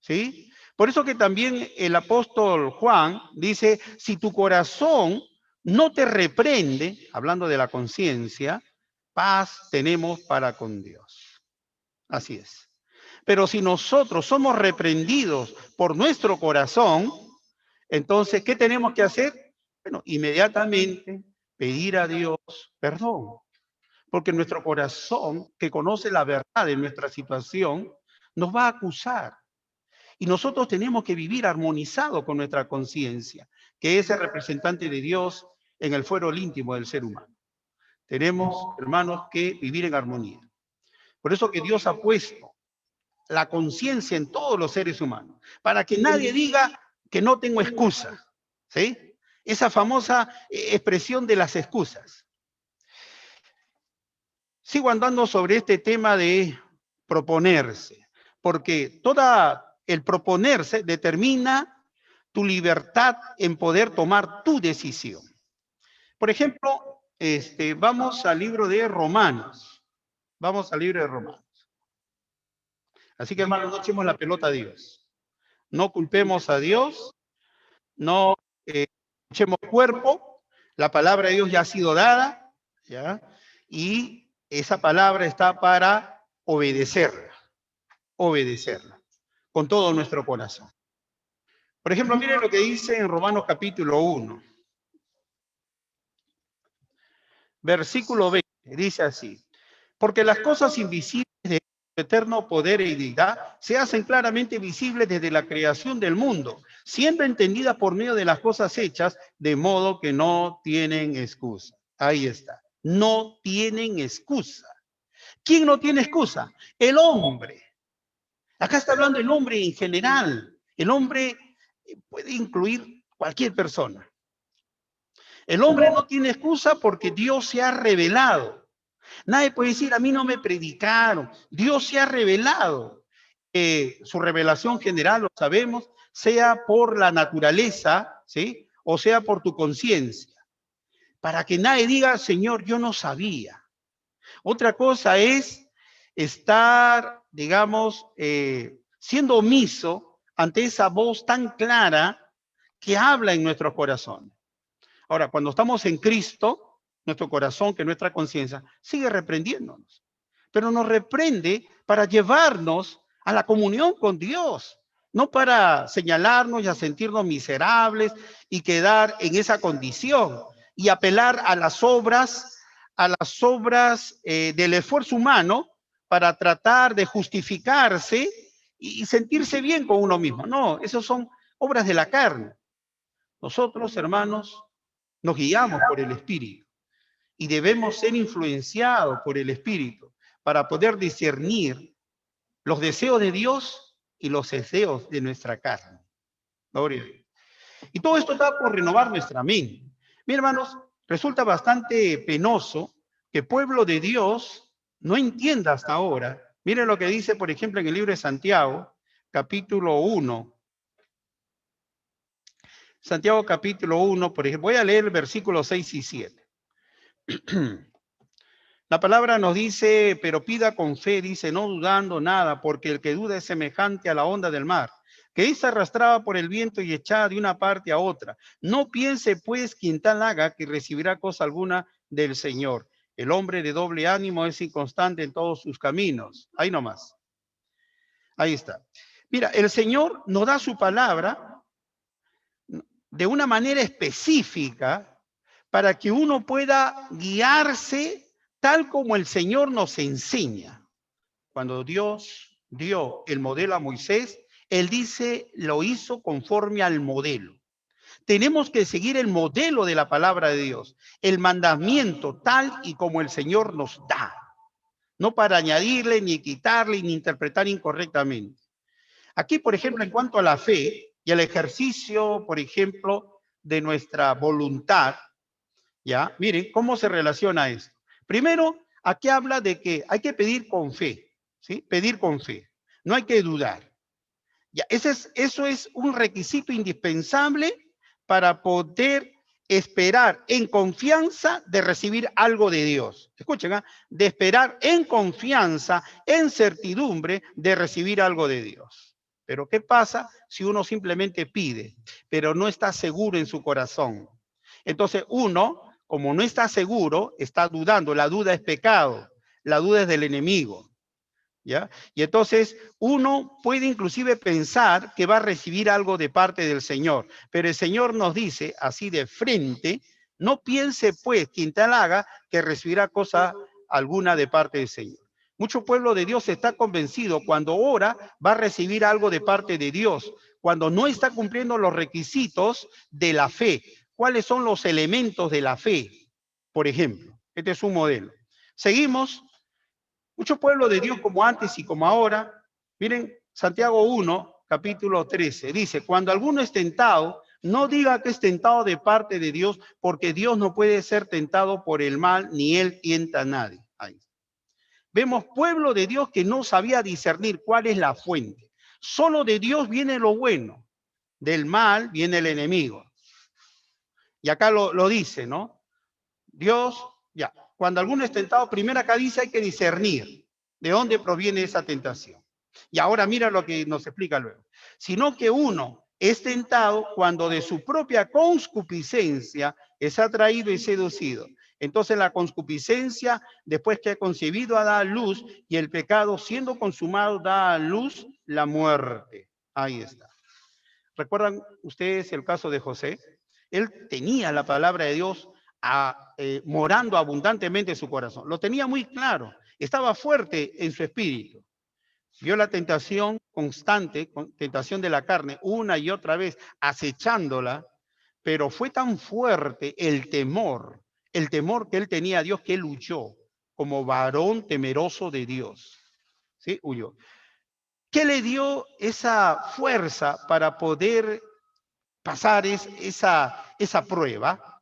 ¿sí? Por eso que también el apóstol Juan dice, si tu corazón no te reprende, hablando de la conciencia, paz tenemos para con Dios. Así es. Pero si nosotros somos reprendidos por nuestro corazón, entonces, ¿qué tenemos que hacer? Bueno, inmediatamente pedir a Dios perdón. Porque nuestro corazón, que conoce la verdad de nuestra situación, nos va a acusar. Y nosotros tenemos que vivir armonizado con nuestra conciencia, que es el representante de Dios en el fuero íntimo del ser humano. Tenemos, hermanos, que vivir en armonía. Por eso que Dios ha puesto la conciencia en todos los seres humanos, para que nadie diga que no tengo excusa, ¿sí? Esa famosa expresión de las excusas. Sigo andando sobre este tema de proponerse, porque todo el proponerse determina tu libertad en poder tomar tu decisión. Por ejemplo, vamos al libro de Romanos. Vamos al libro de Romanos. Así que, hermanos, no echemos la pelota a Dios. No culpemos a Dios, no echemos cuerpo. La palabra de Dios ya ha sido dada, ¿ya? Y esa palabra está para obedecerla, con todo nuestro corazón. Por ejemplo, miren lo que dice en Romanos capítulo 1, versículo 20, dice así, porque las cosas invisibles de eterno poder y deidad se hacen claramente visibles desde la creación del mundo, siendo entendidas por medio de las cosas hechas, de modo que no tienen excusa. Ahí está. No tienen excusa. ¿Quién no tiene excusa? El hombre. Acá está hablando el hombre en general. El hombre puede incluir cualquier persona. El hombre no tiene excusa porque Dios se ha revelado. Nadie puede decir, a mí no me predicaron. Dios se ha revelado. Su revelación general, lo sabemos, sea por la naturaleza, ¿sí? O sea por tu conciencia. Para que nadie diga, Señor, yo no sabía. Otra cosa es estar, digamos, siendo omiso ante esa voz tan clara que habla en nuestros corazones. Ahora, cuando estamos en Cristo, nuestro corazón, que nuestra conciencia, sigue reprendiéndonos. Pero nos reprende para llevarnos a la comunión con Dios, no para señalarnos y a sentirnos miserables y quedar en esa condición y apelar a las obras del esfuerzo humano para tratar de justificarse y sentirse bien con uno mismo. No, esas son obras de la carne. Nosotros, hermanos, nos guiamos por el Espíritu. y debemos ser influenciados por el Espíritu para poder discernir los deseos de Dios y los deseos de nuestra carne. Gloria a Dios. Y todo esto está por renovar nuestra mente. Mis hermanos, resulta bastante penoso que el pueblo de Dios no entienda hasta ahora. Miren lo que dice, por ejemplo, en el libro de Santiago, capítulo 1. Santiago capítulo 1, por ejemplo, voy a leer el versículo 6 y 7. La palabra nos dice, pero pida con fe, dice, no dudando nada, porque el que duda es semejante a la onda del mar, que es arrastrada por el viento y echada de una parte a otra. No piense, pues, quien tal haga, que recibirá cosa alguna del Señor. El hombre de doble ánimo es inconstante en todos sus caminos. Ahí nomás. Ahí está. Mira, el Señor nos da su palabra de una manera específica para que uno pueda guiarse tal como el Señor nos enseña. Cuando Dios dio el modelo a Moisés, Él dice, lo hizo conforme al modelo. Tenemos que seguir el modelo de la palabra de Dios, el mandamiento tal y como el Señor nos da. No para añadirle, ni quitarle, ni interpretar incorrectamente. Aquí, por ejemplo, en cuanto a la fe y el ejercicio, por ejemplo, de nuestra voluntad, ¿ya? Miren, ¿cómo se relaciona esto? Primero, aquí habla de que hay que pedir con fe, ¿sí? Pedir con fe. No hay que dudar. Ya, eso es un requisito indispensable para poder esperar en confianza de recibir algo de Dios. Escuchen, ¿eh? De esperar en confianza, en certidumbre de recibir algo de Dios. Pero ¿qué pasa si uno simplemente pide, pero no está seguro en su corazón? Entonces uno, como no está seguro, está dudando. La duda es pecado, la duda es del enemigo. ¿Ya? Y entonces uno puede inclusive pensar que va a recibir algo de parte del Señor, pero el Señor nos dice así de frente, no piense pues quien tal haga que recibirá cosa alguna de parte del Señor. Mucho pueblo de Dios está convencido cuando ora va a recibir algo de parte de Dios, cuando no está cumpliendo los requisitos de la fe. ¿Cuáles son los elementos de la fe? Por ejemplo, este es un modelo. Seguimos. Mucho pueblo de Dios como antes y como ahora, miren, Santiago 1, capítulo 13, dice, cuando alguno es tentado, no diga que es tentado de parte de Dios, porque Dios no puede ser tentado por el mal, ni él tienta a nadie. Ahí. Vemos pueblo de Dios que no sabía discernir cuál es la fuente. Solo de Dios viene lo bueno, del mal viene el enemigo. Y acá lo dice, ¿no? Dios, ya. Cuando alguno es tentado, primero acá dice hay que discernir de dónde proviene esa tentación. Y ahora mira lo que nos explica luego. Sino que uno es tentado cuando de su propia concupiscencia es atraído y seducido. Entonces la concupiscencia, después que ha concebido, da a luz, y el pecado, siendo consumado, da a luz la muerte. Ahí está. ¿Recuerdan ustedes el caso de José? Él tenía la palabra de Dios morando abundantemente en su corazón. Lo tenía muy claro. Estaba fuerte en su espíritu. Vio la tentación constante, tentación de la carne, una y otra vez, acechándola, pero fue tan fuerte el temor que él tenía a Dios, que él huyó como varón temeroso de Dios. ¿Sí? Huyó. ¿Qué le dio esa fuerza para poder pasar esa prueba?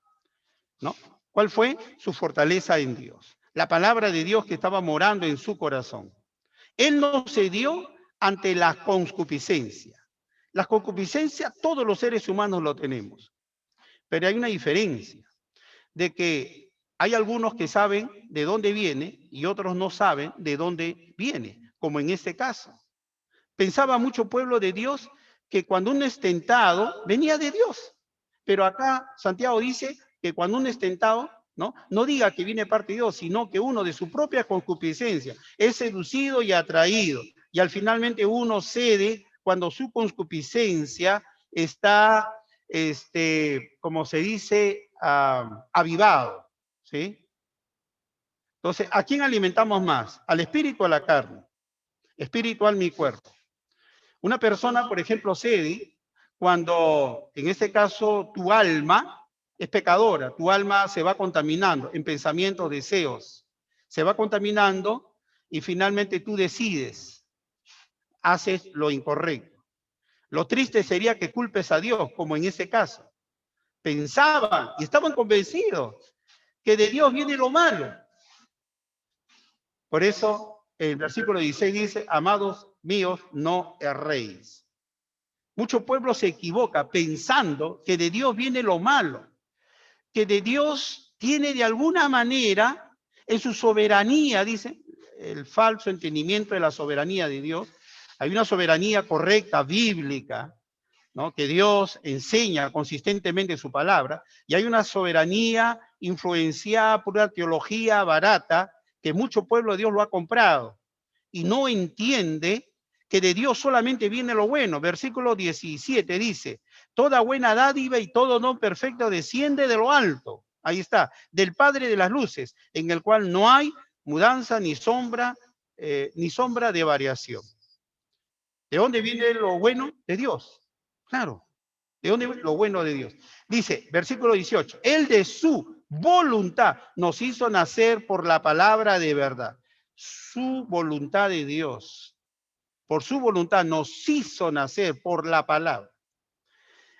¿No? ¿Cuál fue? Su fortaleza en Dios. La palabra de Dios que estaba morando en su corazón. Él no cedió ante la concupiscencia. La concupiscencia todos los seres humanos lo tenemos. Pero hay una diferencia, de que hay algunos que saben de dónde viene y otros no saben de dónde viene, como en este caso. Pensaba mucho pueblo de Dios que cuando uno es tentado, venía de Dios. Pero acá Santiago dice que cuando uno es tentado, no diga que viene parte de Dios, sino que uno de su propia concupiscencia es seducido y atraído. Y al finalmente uno cede cuando su concupiscencia está, como se dice, avivado. ¿Sí? Entonces, ¿a quién alimentamos más? ¿Al espíritu o a la carne? Espiritual mi cuerpo. Una persona, por ejemplo, cede cuando, en este caso, tu alma es pecadora, tu alma se va contaminando en pensamientos, deseos, se va contaminando y finalmente tú decides, haces lo incorrecto. Lo triste sería que culpes a Dios, como en ese caso. Pensaban y estaban convencidos que de Dios viene lo malo. Por eso el versículo 16 dice, amados míos, no erréis. Mucho pueblo se equivoca pensando que de Dios viene lo malo, que de Dios tiene de alguna manera, en su soberanía, dice, el falso entendimiento de la soberanía de Dios. Hay una soberanía correcta, bíblica, ¿no?, que Dios enseña consistentemente en su palabra, y hay una soberanía influenciada por una teología barata que mucho pueblo de Dios lo ha comprado y no entiende que de Dios solamente viene lo bueno. Versículo 17 dice, toda buena dádiva y todo don perfecto desciende de lo alto. Ahí está, del Padre de las luces, en el cual no hay mudanza ni sombra de variación. ¿De dónde viene lo bueno? De Dios. Claro. ¿De dónde viene lo bueno de Dios? Dice, versículo 18, Él de su voluntad nos hizo nacer por la palabra de verdad. Su voluntad de Dios. Por su voluntad nos hizo nacer por la palabra.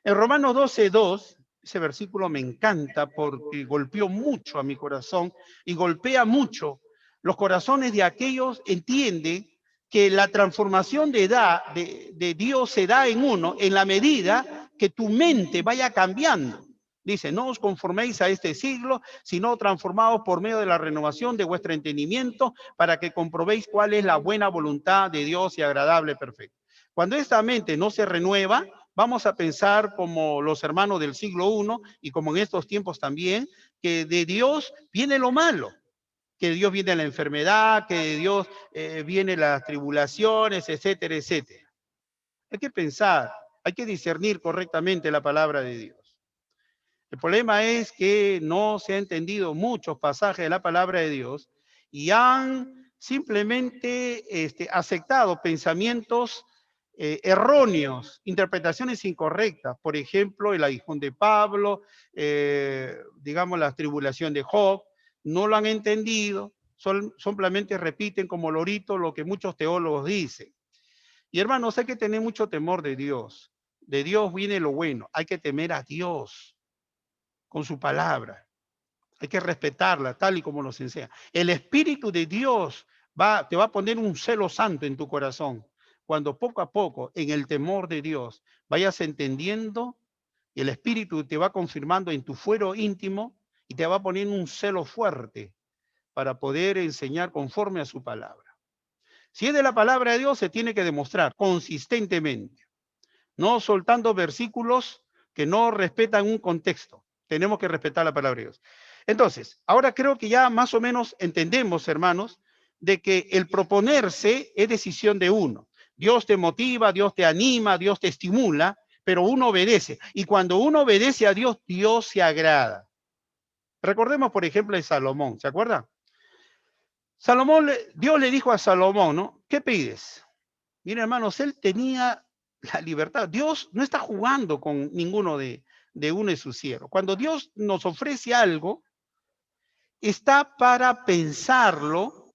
En Romanos 12:2, ese versículo me encanta porque golpeó mucho a mi corazón y golpea mucho los corazones de aquellos, entienden que la transformación de Dios se da en uno en la medida que tu mente vaya cambiando. Dice, no os conforméis a este siglo, sino transformaos por medio de la renovación de vuestro entendimiento para que comprobéis cuál es la buena voluntad de Dios y agradable, perfecta. Cuando esta mente no se renueva, vamos a pensar como los hermanos del siglo I y como en estos tiempos también, que de Dios viene lo malo, que de Dios viene la enfermedad, que de Dios vienen las tribulaciones, etcétera, etcétera. Hay que pensar, hay que discernir correctamente la palabra de Dios. El problema es que no se ha entendido muchos pasajes de la palabra de Dios y han simplemente aceptado pensamientos erróneos, interpretaciones incorrectas. Por ejemplo, el aguijón de Pablo, digamos la tribulación de Job, no lo han entendido, simplemente repiten como lorito lo que muchos teólogos dicen. Y hermanos, hay que tener mucho temor de Dios. De Dios viene lo bueno, hay que temer a Dios con su palabra. Hay que respetarla tal y como nos enseña. El Espíritu de Dios te va a poner un celo santo en tu corazón. Cuando poco a poco, en el temor de Dios, vayas entendiendo, el Espíritu te va confirmando en tu fuero íntimo y te va poniendo un celo fuerte para poder enseñar conforme a su palabra. Si es de la palabra de Dios, se tiene que demostrar consistentemente, no soltando versículos que no respetan un contexto. Tenemos que respetar la palabra de Dios. Entonces, ahora creo que ya más o menos entendemos, hermanos, de que el proponerse es decisión de uno. Dios te motiva, Dios te anima, Dios te estimula, pero uno obedece. Y cuando uno obedece a Dios, Dios se agrada. Recordemos, por ejemplo, de Salomón, ¿se acuerdan? Salomón, Dios le dijo a Salomón, ¿no? ¿Qué pides? Miren, hermanos, él tenía la libertad. Dios no está jugando con ninguno de uno de sus siervos. Cuando Dios nos ofrece algo, está para pensarlo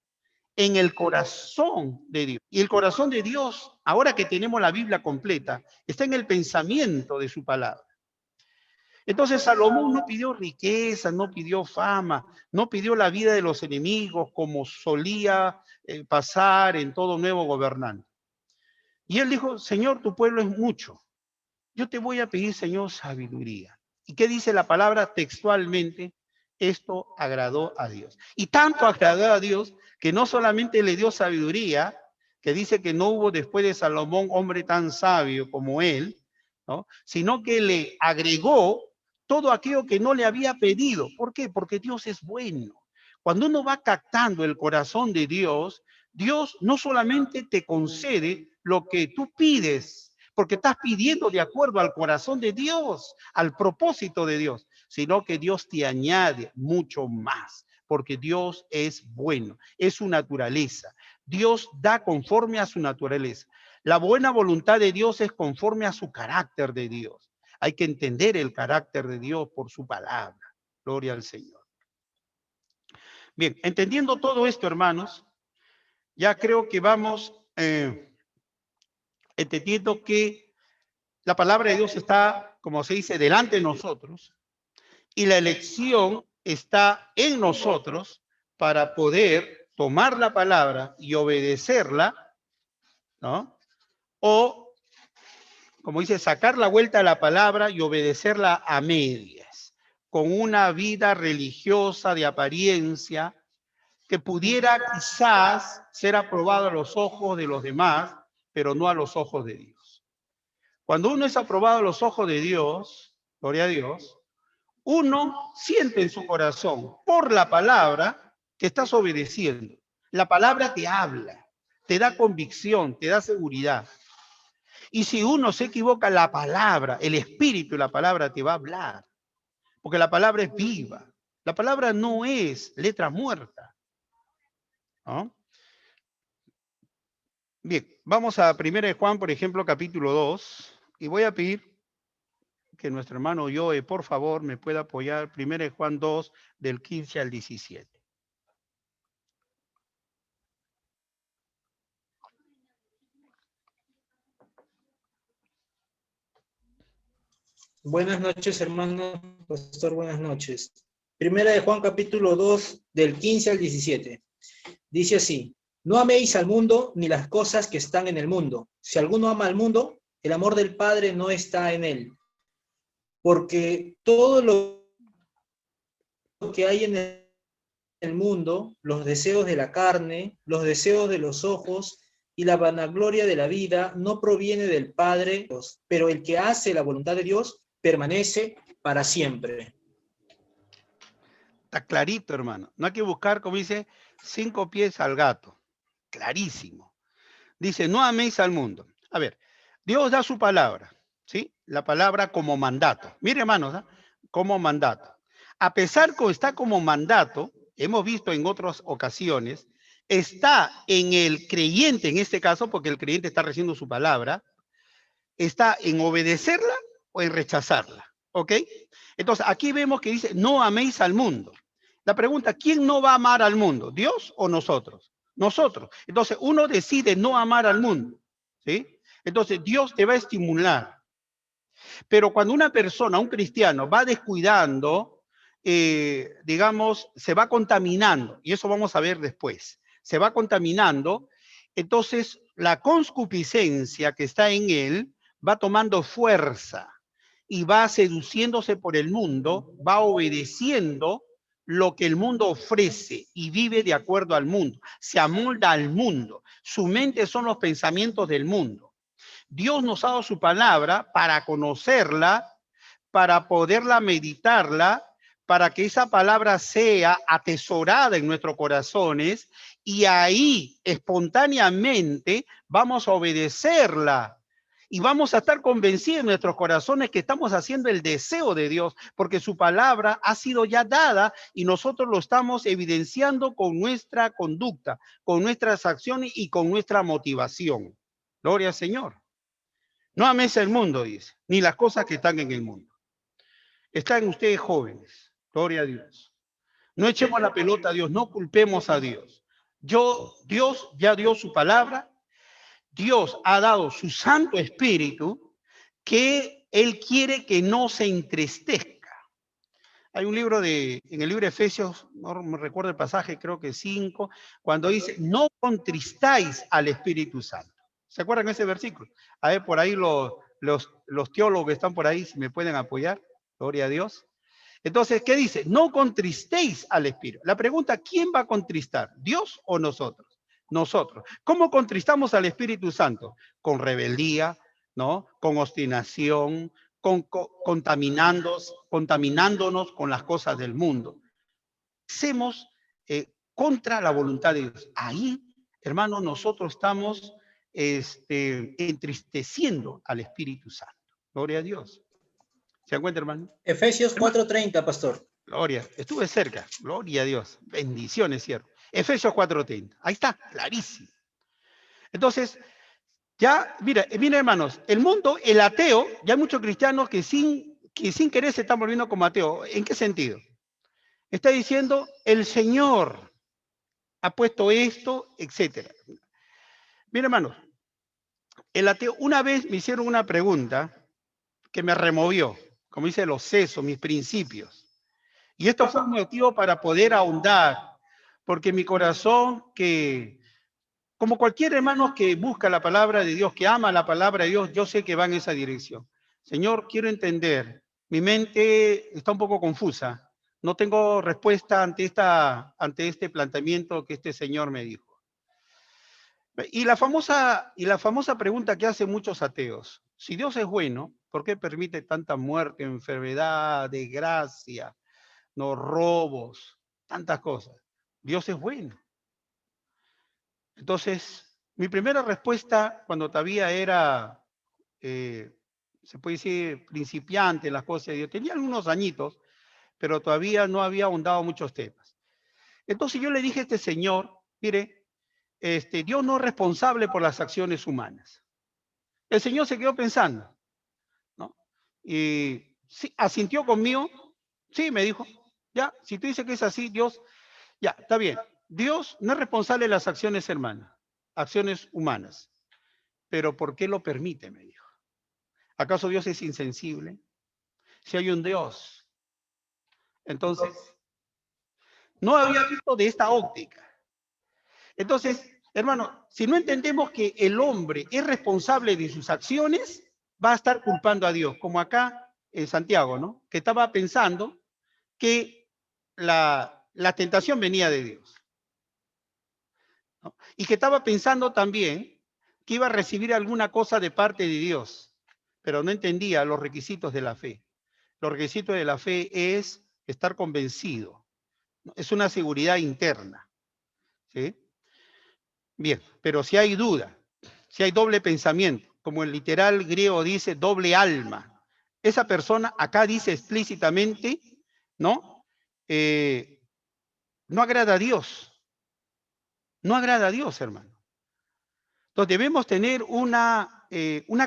en el corazón de Dios. Y el corazón de Dios, ahora que tenemos la Biblia completa, está en el pensamiento de su palabra. Entonces Salomón no pidió riqueza, no pidió fama, no pidió la vida de los enemigos como solía pasar en todo nuevo gobernante. Y él dijo, Señor, tu pueblo es mucho. Yo te voy a pedir, Señor, sabiduría. ¿Y qué dice la palabra textualmente? Esto agradó a Dios. Y tanto agradó a Dios que no solamente le dio sabiduría, que dice que no hubo después de Salomón hombre tan sabio como él, ¿no?, sino que le agregó todo aquello que no le había pedido. ¿Por qué? Porque Dios es bueno. Cuando uno va captando el corazón de Dios, Dios no solamente te concede lo que tú pides, porque estás pidiendo de acuerdo al corazón de Dios, al propósito de Dios, sino que Dios te añade mucho más, porque Dios es bueno, es su naturaleza. Dios da conforme a su naturaleza. La buena voluntad de Dios es conforme a su carácter de Dios. Hay que entender el carácter de Dios por su palabra. Gloria al Señor. Bien, entendiendo todo esto, hermanos, ya creo que vamos entendiendo que la palabra de Dios está, como se dice, delante de nosotros y la elección está en nosotros para poder tomar la palabra y obedecerla, ¿no? O, como dice, sacar la vuelta a la palabra y obedecerla a medias, con una vida religiosa de apariencia que pudiera quizás ser aprobado a los ojos de los demás, pero no a los ojos de Dios. Cuando uno es aprobado a los ojos de Dios, gloria a Dios, uno siente en su corazón por la palabra que estás obedeciendo. La palabra te habla, te da convicción, te da seguridad. Y si uno se equivoca, la palabra, el espíritu de la palabra te va a hablar. Porque la palabra es viva. La palabra no es letra muerta, ¿no? Bien, vamos a 1 Juan, por ejemplo, capítulo 2. Y voy a pedir que nuestro hermano Joe, por favor, me pueda apoyar. 1 Juan 2, del 15 al 17. Buenas noches, hermano pastor, buenas noches. Primera de Juan, capítulo 2, del 15 al 17. Dice así: no améis al mundo ni las cosas que están en el mundo. Si alguno ama al mundo, el amor del Padre no está en él. Porque todo lo que hay en el mundo, los deseos de la carne, los deseos de los ojos y la vanagloria de la vida, no proviene del Padre, pero el que hace la voluntad de Dios permanece para siempre. Está clarito, hermano. No hay que buscar, como dice, 5 pies al gato. Clarísimo. Dice, no améis al mundo. A ver, Dios da su palabra, ¿sí? La palabra como mandato. Mire, hermanos, ¿eh? Como mandato. A pesar que está como mandato, hemos visto en otras ocasiones, está en el creyente, en este caso, porque el creyente está recibiendo su palabra, está en obedecerla o en rechazarla, ¿ok? Entonces, aquí vemos que dice, no améis al mundo. La pregunta, ¿quién no va a amar al mundo? ¿Dios o nosotros? Nosotros. Entonces, uno decide no amar al mundo, ¿sí? Entonces, Dios te va a estimular. Pero cuando una persona, un cristiano, va descuidando, digamos, se va contaminando, y eso vamos a ver después, se va contaminando, entonces la concupiscencia que está en él va tomando fuerza y va seduciéndose por el mundo, va obedeciendo lo que el mundo ofrece y vive de acuerdo al mundo, se amolda al mundo, su mente son los pensamientos del mundo. Dios nos ha dado su palabra para conocerla, para poderla meditarla, para que esa palabra sea atesorada en nuestros corazones y ahí espontáneamente vamos a obedecerla y vamos a estar convencidos en nuestros corazones que estamos haciendo el deseo de Dios porque su palabra ha sido ya dada y nosotros lo estamos evidenciando con nuestra conducta, con nuestras acciones y con nuestra motivación. Gloria al Señor. No améis el mundo, dice, ni las cosas que están en el mundo. Están ustedes jóvenes, gloria a Dios. No echemos la pelota a Dios, no culpemos a Dios. Dios ya dio su palabra, Dios ha dado su Santo Espíritu, que Él quiere que no se entristezca. Hay un libro en el libro de Efesios, no me recuerdo el pasaje, creo que 5, cuando dice, no contristáis al Espíritu Santo. ¿Se acuerdan de ese versículo? A ver, por ahí los teólogos que están por ahí, si me pueden apoyar, gloria a Dios. Entonces, ¿qué dice? No contristéis al Espíritu. La pregunta, ¿quién va a contristar? ¿Dios o nosotros? Nosotros. ¿Cómo contristamos al Espíritu Santo? Con rebeldía, ¿no? Con obstinación, contaminándonos con las cosas del mundo. Hacemos contra la voluntad de Dios. Ahí, hermanos, nosotros estamos entristeciendo al Espíritu Santo. Gloria a Dios. ¿Se encuentra, hermano? Efesios 4:30, pastor. Gloria, estuve cerca. Gloria a Dios. Bendiciones, cierto. Efesios 4:30. Ahí está, clarísimo. Entonces, Ya, mira, hermanos, el mundo, el ateo, ya hay muchos cristianos que sin querer se están volviendo como ateos. ¿En qué sentido? Está diciendo, el Señor ha puesto esto, etcétera. Mira, hermanos, el ateo, una vez me hicieron una pregunta que me removió, como dice, los sesos, mis principios. Y esto fue un motivo para poder ahondar, porque mi corazón, que como cualquier hermano que busca la palabra de Dios, que ama la palabra de Dios, yo sé que va en esa dirección. Señor, quiero entender. Mi mente está un poco confusa. No tengo respuesta ante este planteamiento que este Señor me dijo. Y la famosa pregunta que hacen muchos ateos. Si Dios es bueno, ¿por qué permite tanta muerte, enfermedad, desgracia, no robos, tantas cosas? Dios es bueno. Entonces, mi primera respuesta, cuando todavía era, se puede decir, principiante en las cosas de Dios, tenía algunos añitos, pero todavía no había ahondado muchos temas. Entonces yo le dije a este señor, mire, Dios no es responsable por las acciones humanas. El señor se quedó pensando, ¿no? Y sí, asintió conmigo, sí, me dijo, ya, si tú dices que es así, Dios, ya, está bien. Dios no es responsable de las acciones humanas. Pero ¿por qué lo permite? Me dijo. ¿Acaso Dios es insensible? Si hay un Dios. Entonces, no había visto de esta óptica. Entonces, hermano, si no entendemos que el hombre es responsable de sus acciones, va a estar culpando a Dios, como acá en Santiago, ¿no? Que estaba pensando que la tentación venía de Dios, ¿no? Y que estaba pensando también que iba a recibir alguna cosa de parte de Dios, pero no entendía los requisitos de la fe. Los requisitos de la fe es estar convencido, ¿no? Es una seguridad interna, ¿sí? Bien, pero si hay duda, si hay doble pensamiento, como el literal griego dice, doble alma, esa persona acá dice explícitamente, ¿no? No agrada a Dios. No agrada a Dios, hermano. Entonces debemos tener una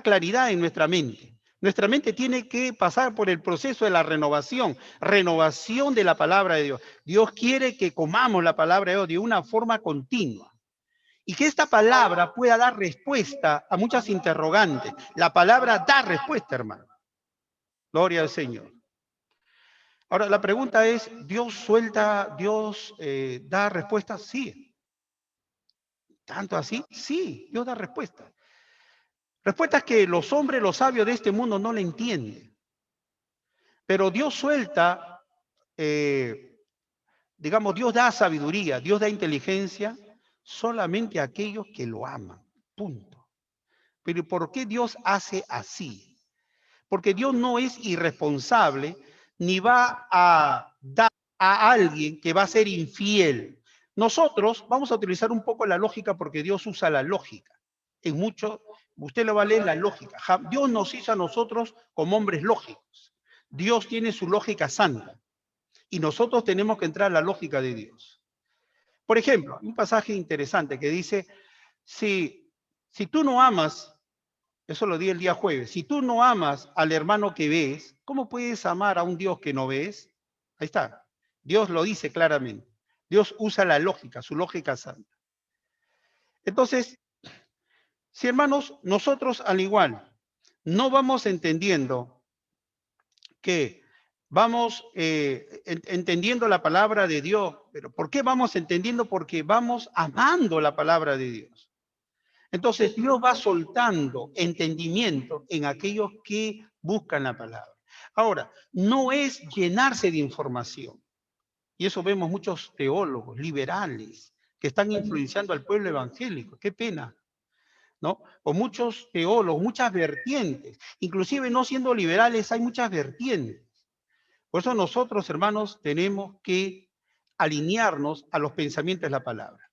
claridad en nuestra mente. Nuestra mente tiene que pasar por el proceso de la renovación de la palabra de Dios. Dios quiere que comamos la palabra de Dios de una forma continua. Y que esta palabra pueda dar respuesta a muchas interrogantes. La palabra da respuesta, hermano. Gloria al Señor. Ahora, la pregunta es, ¿Dios da respuesta? Sí. ¿Tanto así? Sí, Dios da respuesta. Respuestas que los hombres, los sabios de este mundo no le entienden. Pero Dios suelta, Dios da sabiduría, Dios da inteligencia solamente a aquellos que lo aman. Punto. Pero ¿por qué Dios hace así? Porque Dios no es irresponsable ni va a dar a alguien que va a ser infiel. Nosotros vamos a utilizar un poco la lógica porque Dios usa la lógica. En mucho, usted lo va a leer la lógica. Dios nos hizo a nosotros como hombres lógicos. Dios tiene su lógica santa. Y nosotros tenemos que entrar a la lógica de Dios. Por ejemplo, un pasaje interesante que dice, si tú no amas, eso lo di el día jueves, si tú no amas al hermano que ves, ¿cómo puedes amar a un Dios que no ves? Ahí está. Dios lo dice claramente. Dios usa la lógica, su lógica santa. Entonces, si hermanos, nosotros al igual, no vamos entendiendo que vamos entendiendo la palabra de Dios, pero ¿por qué vamos entendiendo? Porque vamos amando la palabra de Dios. Entonces Dios va soltando entendimiento en aquellos que buscan la palabra. Ahora, no es llenarse de información. Y eso vemos muchos teólogos liberales que están influenciando al pueblo evangélico. Qué pena, ¿no? O muchos teólogos, muchas vertientes. Inclusive no siendo liberales hay muchas vertientes. Por eso nosotros, hermanos, tenemos que alinearnos a los pensamientos de la palabra.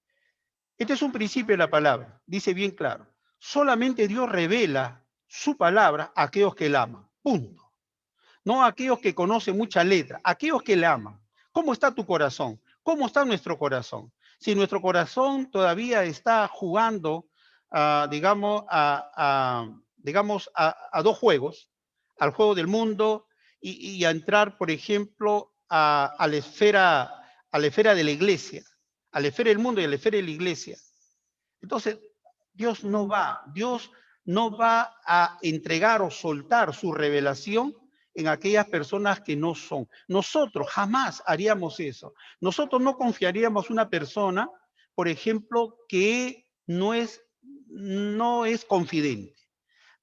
Este es un principio de la palabra, dice bien claro. Solamente Dios revela su palabra a aquellos que la aman, punto. No a aquellos que conocen mucha letra, a aquellos que la aman. ¿Cómo está tu corazón? ¿Cómo está nuestro corazón? Si nuestro corazón todavía está jugando digamos, a dos juegos, al juego del mundo y a entrar, por ejemplo, a la esfera de la iglesia, a la esfera del mundo y a la esfera de la iglesia. Entonces, Dios no va a entregar o soltar su revelación en aquellas personas que no son. Nosotros jamás haríamos eso. Nosotros no confiaríamos en una persona, por ejemplo, que no es confidente.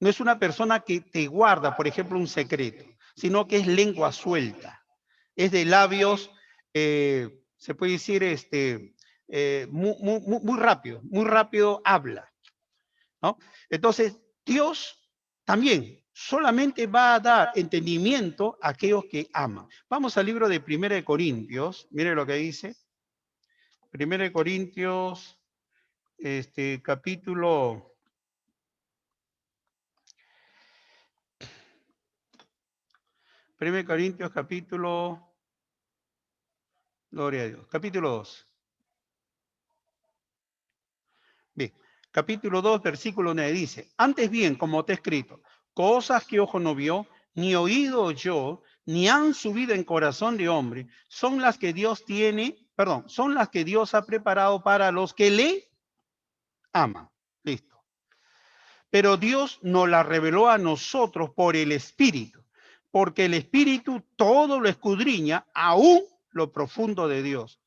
No es una persona que te guarda, por ejemplo, un secreto, sino que es lengua suelta. Es de labios, se puede decir, muy rápido habla, ¿no? Entonces, Dios también solamente va a dar entendimiento a aquellos que aman. Vamos al libro de 1 Corintios, mire lo que dice. 1 Corintios, capítulo... Corintios, capítulo... Gloria a Dios. Capítulo 2. Bien, capítulo 2, versículo 9 dice, antes bien, como te he escrito, cosas que ojo no vio, ni oído oyó, ni han subido en corazón de hombre, son las que Dios ha preparado para los que le aman. Listo. Pero Dios nos la reveló a nosotros por el Espíritu, porque el Espíritu todo lo escudriña, aún lo profundo de Dios.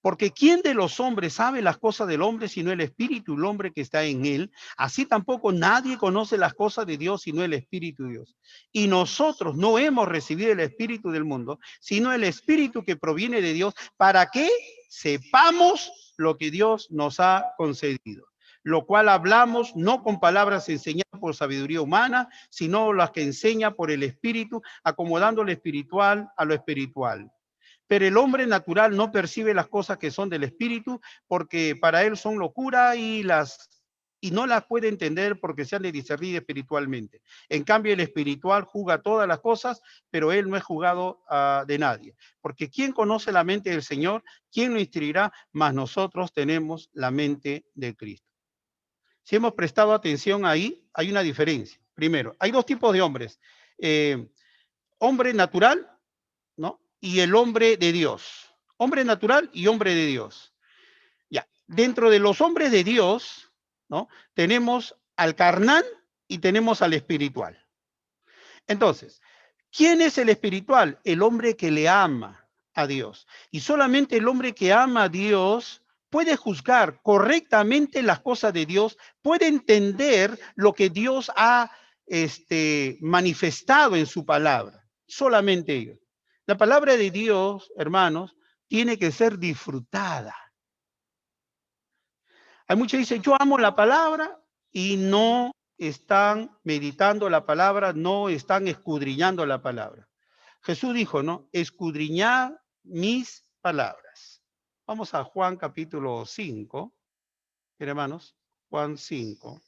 Porque ¿quién de los hombres sabe las cosas del hombre sino el Espíritu, el hombre que está en él? Así tampoco nadie conoce las cosas de Dios sino el Espíritu de Dios. Y nosotros no hemos recibido el Espíritu del mundo, sino el Espíritu que proviene de Dios, para que sepamos lo que Dios nos ha concedido. Lo cual hablamos no con palabras enseñadas por sabiduría humana, sino las que enseña por el Espíritu, acomodando lo espiritual a lo espiritual. Pero el hombre natural no percibe las cosas que son del Espíritu, porque para él son locura y no las puede entender porque se han de discernir espiritualmente. En cambio, el espiritual juzga todas las cosas, pero él no es juzgado de nadie. Porque ¿quién conoce la mente del Señor? ¿Quién lo instruirá? Mas nosotros tenemos la mente de Cristo. Si hemos prestado atención ahí, hay una diferencia. Primero, hay dos tipos de hombres. Hombre natural, ¿no? Y el hombre de Dios. Hombre natural y hombre de Dios. Ya, dentro de los hombres de Dios, ¿no? Tenemos al carnal y tenemos al espiritual. Entonces, ¿quién es el espiritual? El hombre que le ama a Dios. Y solamente el hombre que ama a Dios puede juzgar correctamente las cosas de Dios, puede entender lo que Dios ha manifestado en su palabra. Solamente ellos. La palabra de Dios, hermanos, tiene que ser disfrutada. Hay muchos que dicen, yo amo la palabra y no están meditando la palabra, no están escudriñando la palabra. Jesús dijo, ¿no? Escudriñad mis palabras. Vamos a Juan capítulo 5, hermanos, Juan 5.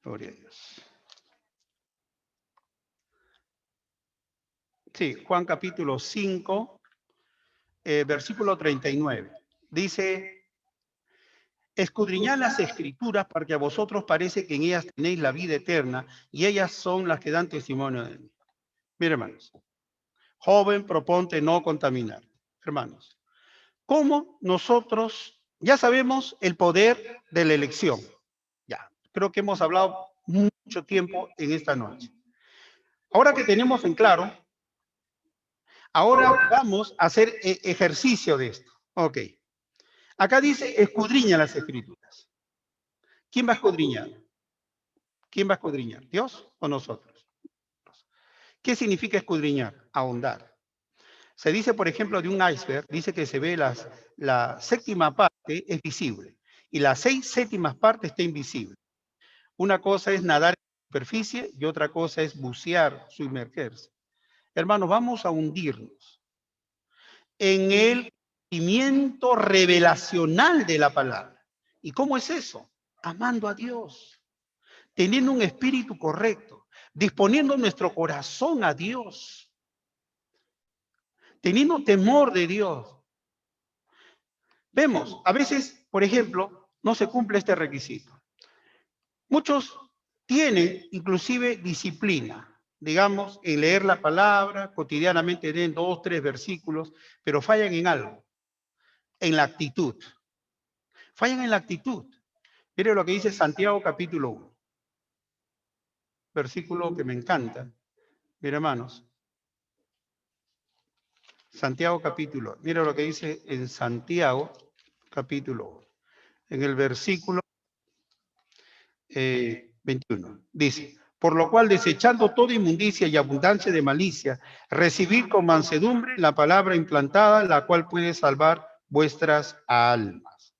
Gloria a Dios. Sí, Juan capítulo 5, versículo 39. Dice, escudriñad las escrituras porque a vosotros parece que en ellas tenéis la vida eterna y ellas son las que dan testimonio de mí. Miren, hermanos, joven, proponte no contaminar. Hermanos, ¿cómo nosotros ya sabemos el poder de la elección? Ya, creo que hemos hablado mucho tiempo en esta noche. Ahora que tenemos en claro, ahora vamos a hacer ejercicio de esto. Ok. Acá dice, escudriña las escrituras. ¿Quién va a escudriñar? ¿Quién va a escudriñar? ¿Dios o nosotros? ¿Qué significa escudriñar? Ahondar. Se dice, por ejemplo, de un iceberg, dice que se ve la séptima parte es visible y las 6 séptimas partes está invisible. Una cosa es nadar en la superficie y otra cosa es bucear, sumergerse. Hermanos, vamos a hundirnos en el conocimiento revelacional de la palabra. ¿Y cómo es eso? Amando a Dios, teniendo un espíritu correcto. disponiendo nuestro corazón a Dios, teniendo temor de Dios. Vemos, a veces, por ejemplo, no se cumple este requisito. Muchos tienen inclusive disciplina, digamos, en leer la palabra, cotidianamente leen 2, 3 versículos, pero fallan en algo, en la actitud. Fallan en la actitud. Mire lo que dice Santiago capítulo 1. Versículo que me encanta. Mire, hermanos. Santiago capítulo. Mire lo que dice en Santiago capítulo 1. En el versículo 21. Dice, por lo cual desechando toda inmundicia y abundancia de malicia, recibid con mansedumbre la palabra implantada, la cual puede salvar vuestras almas.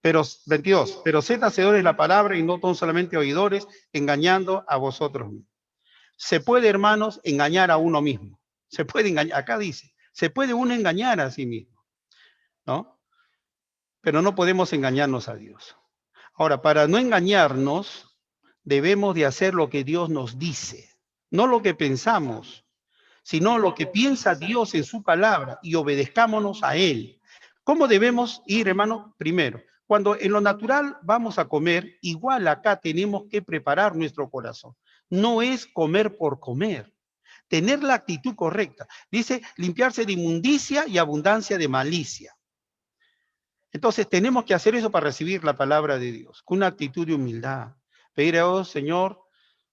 Pero, 22, pero sed hacedores de la palabra y no tan solamente oidores, engañando a vosotros mismos. Se puede, hermanos, engañar a uno mismo. Se puede engañar, acá dice, se puede uno engañar a sí mismo, ¿no? Pero no podemos engañarnos a Dios. Ahora, para no engañarnos, debemos de hacer lo que Dios nos dice, no lo que pensamos, sino lo que piensa Dios en su palabra y obedezcámonos a Él. ¿Cómo debemos ir, hermano? Primero, cuando en lo natural vamos a comer, igual acá tenemos que preparar nuestro corazón. No es comer por comer, tener la actitud correcta. Dice, limpiarse de inmundicia y abundancia de malicia. Entonces tenemos que hacer eso para recibir la palabra de Dios, con una actitud de humildad. Pedir a Dios, Señor,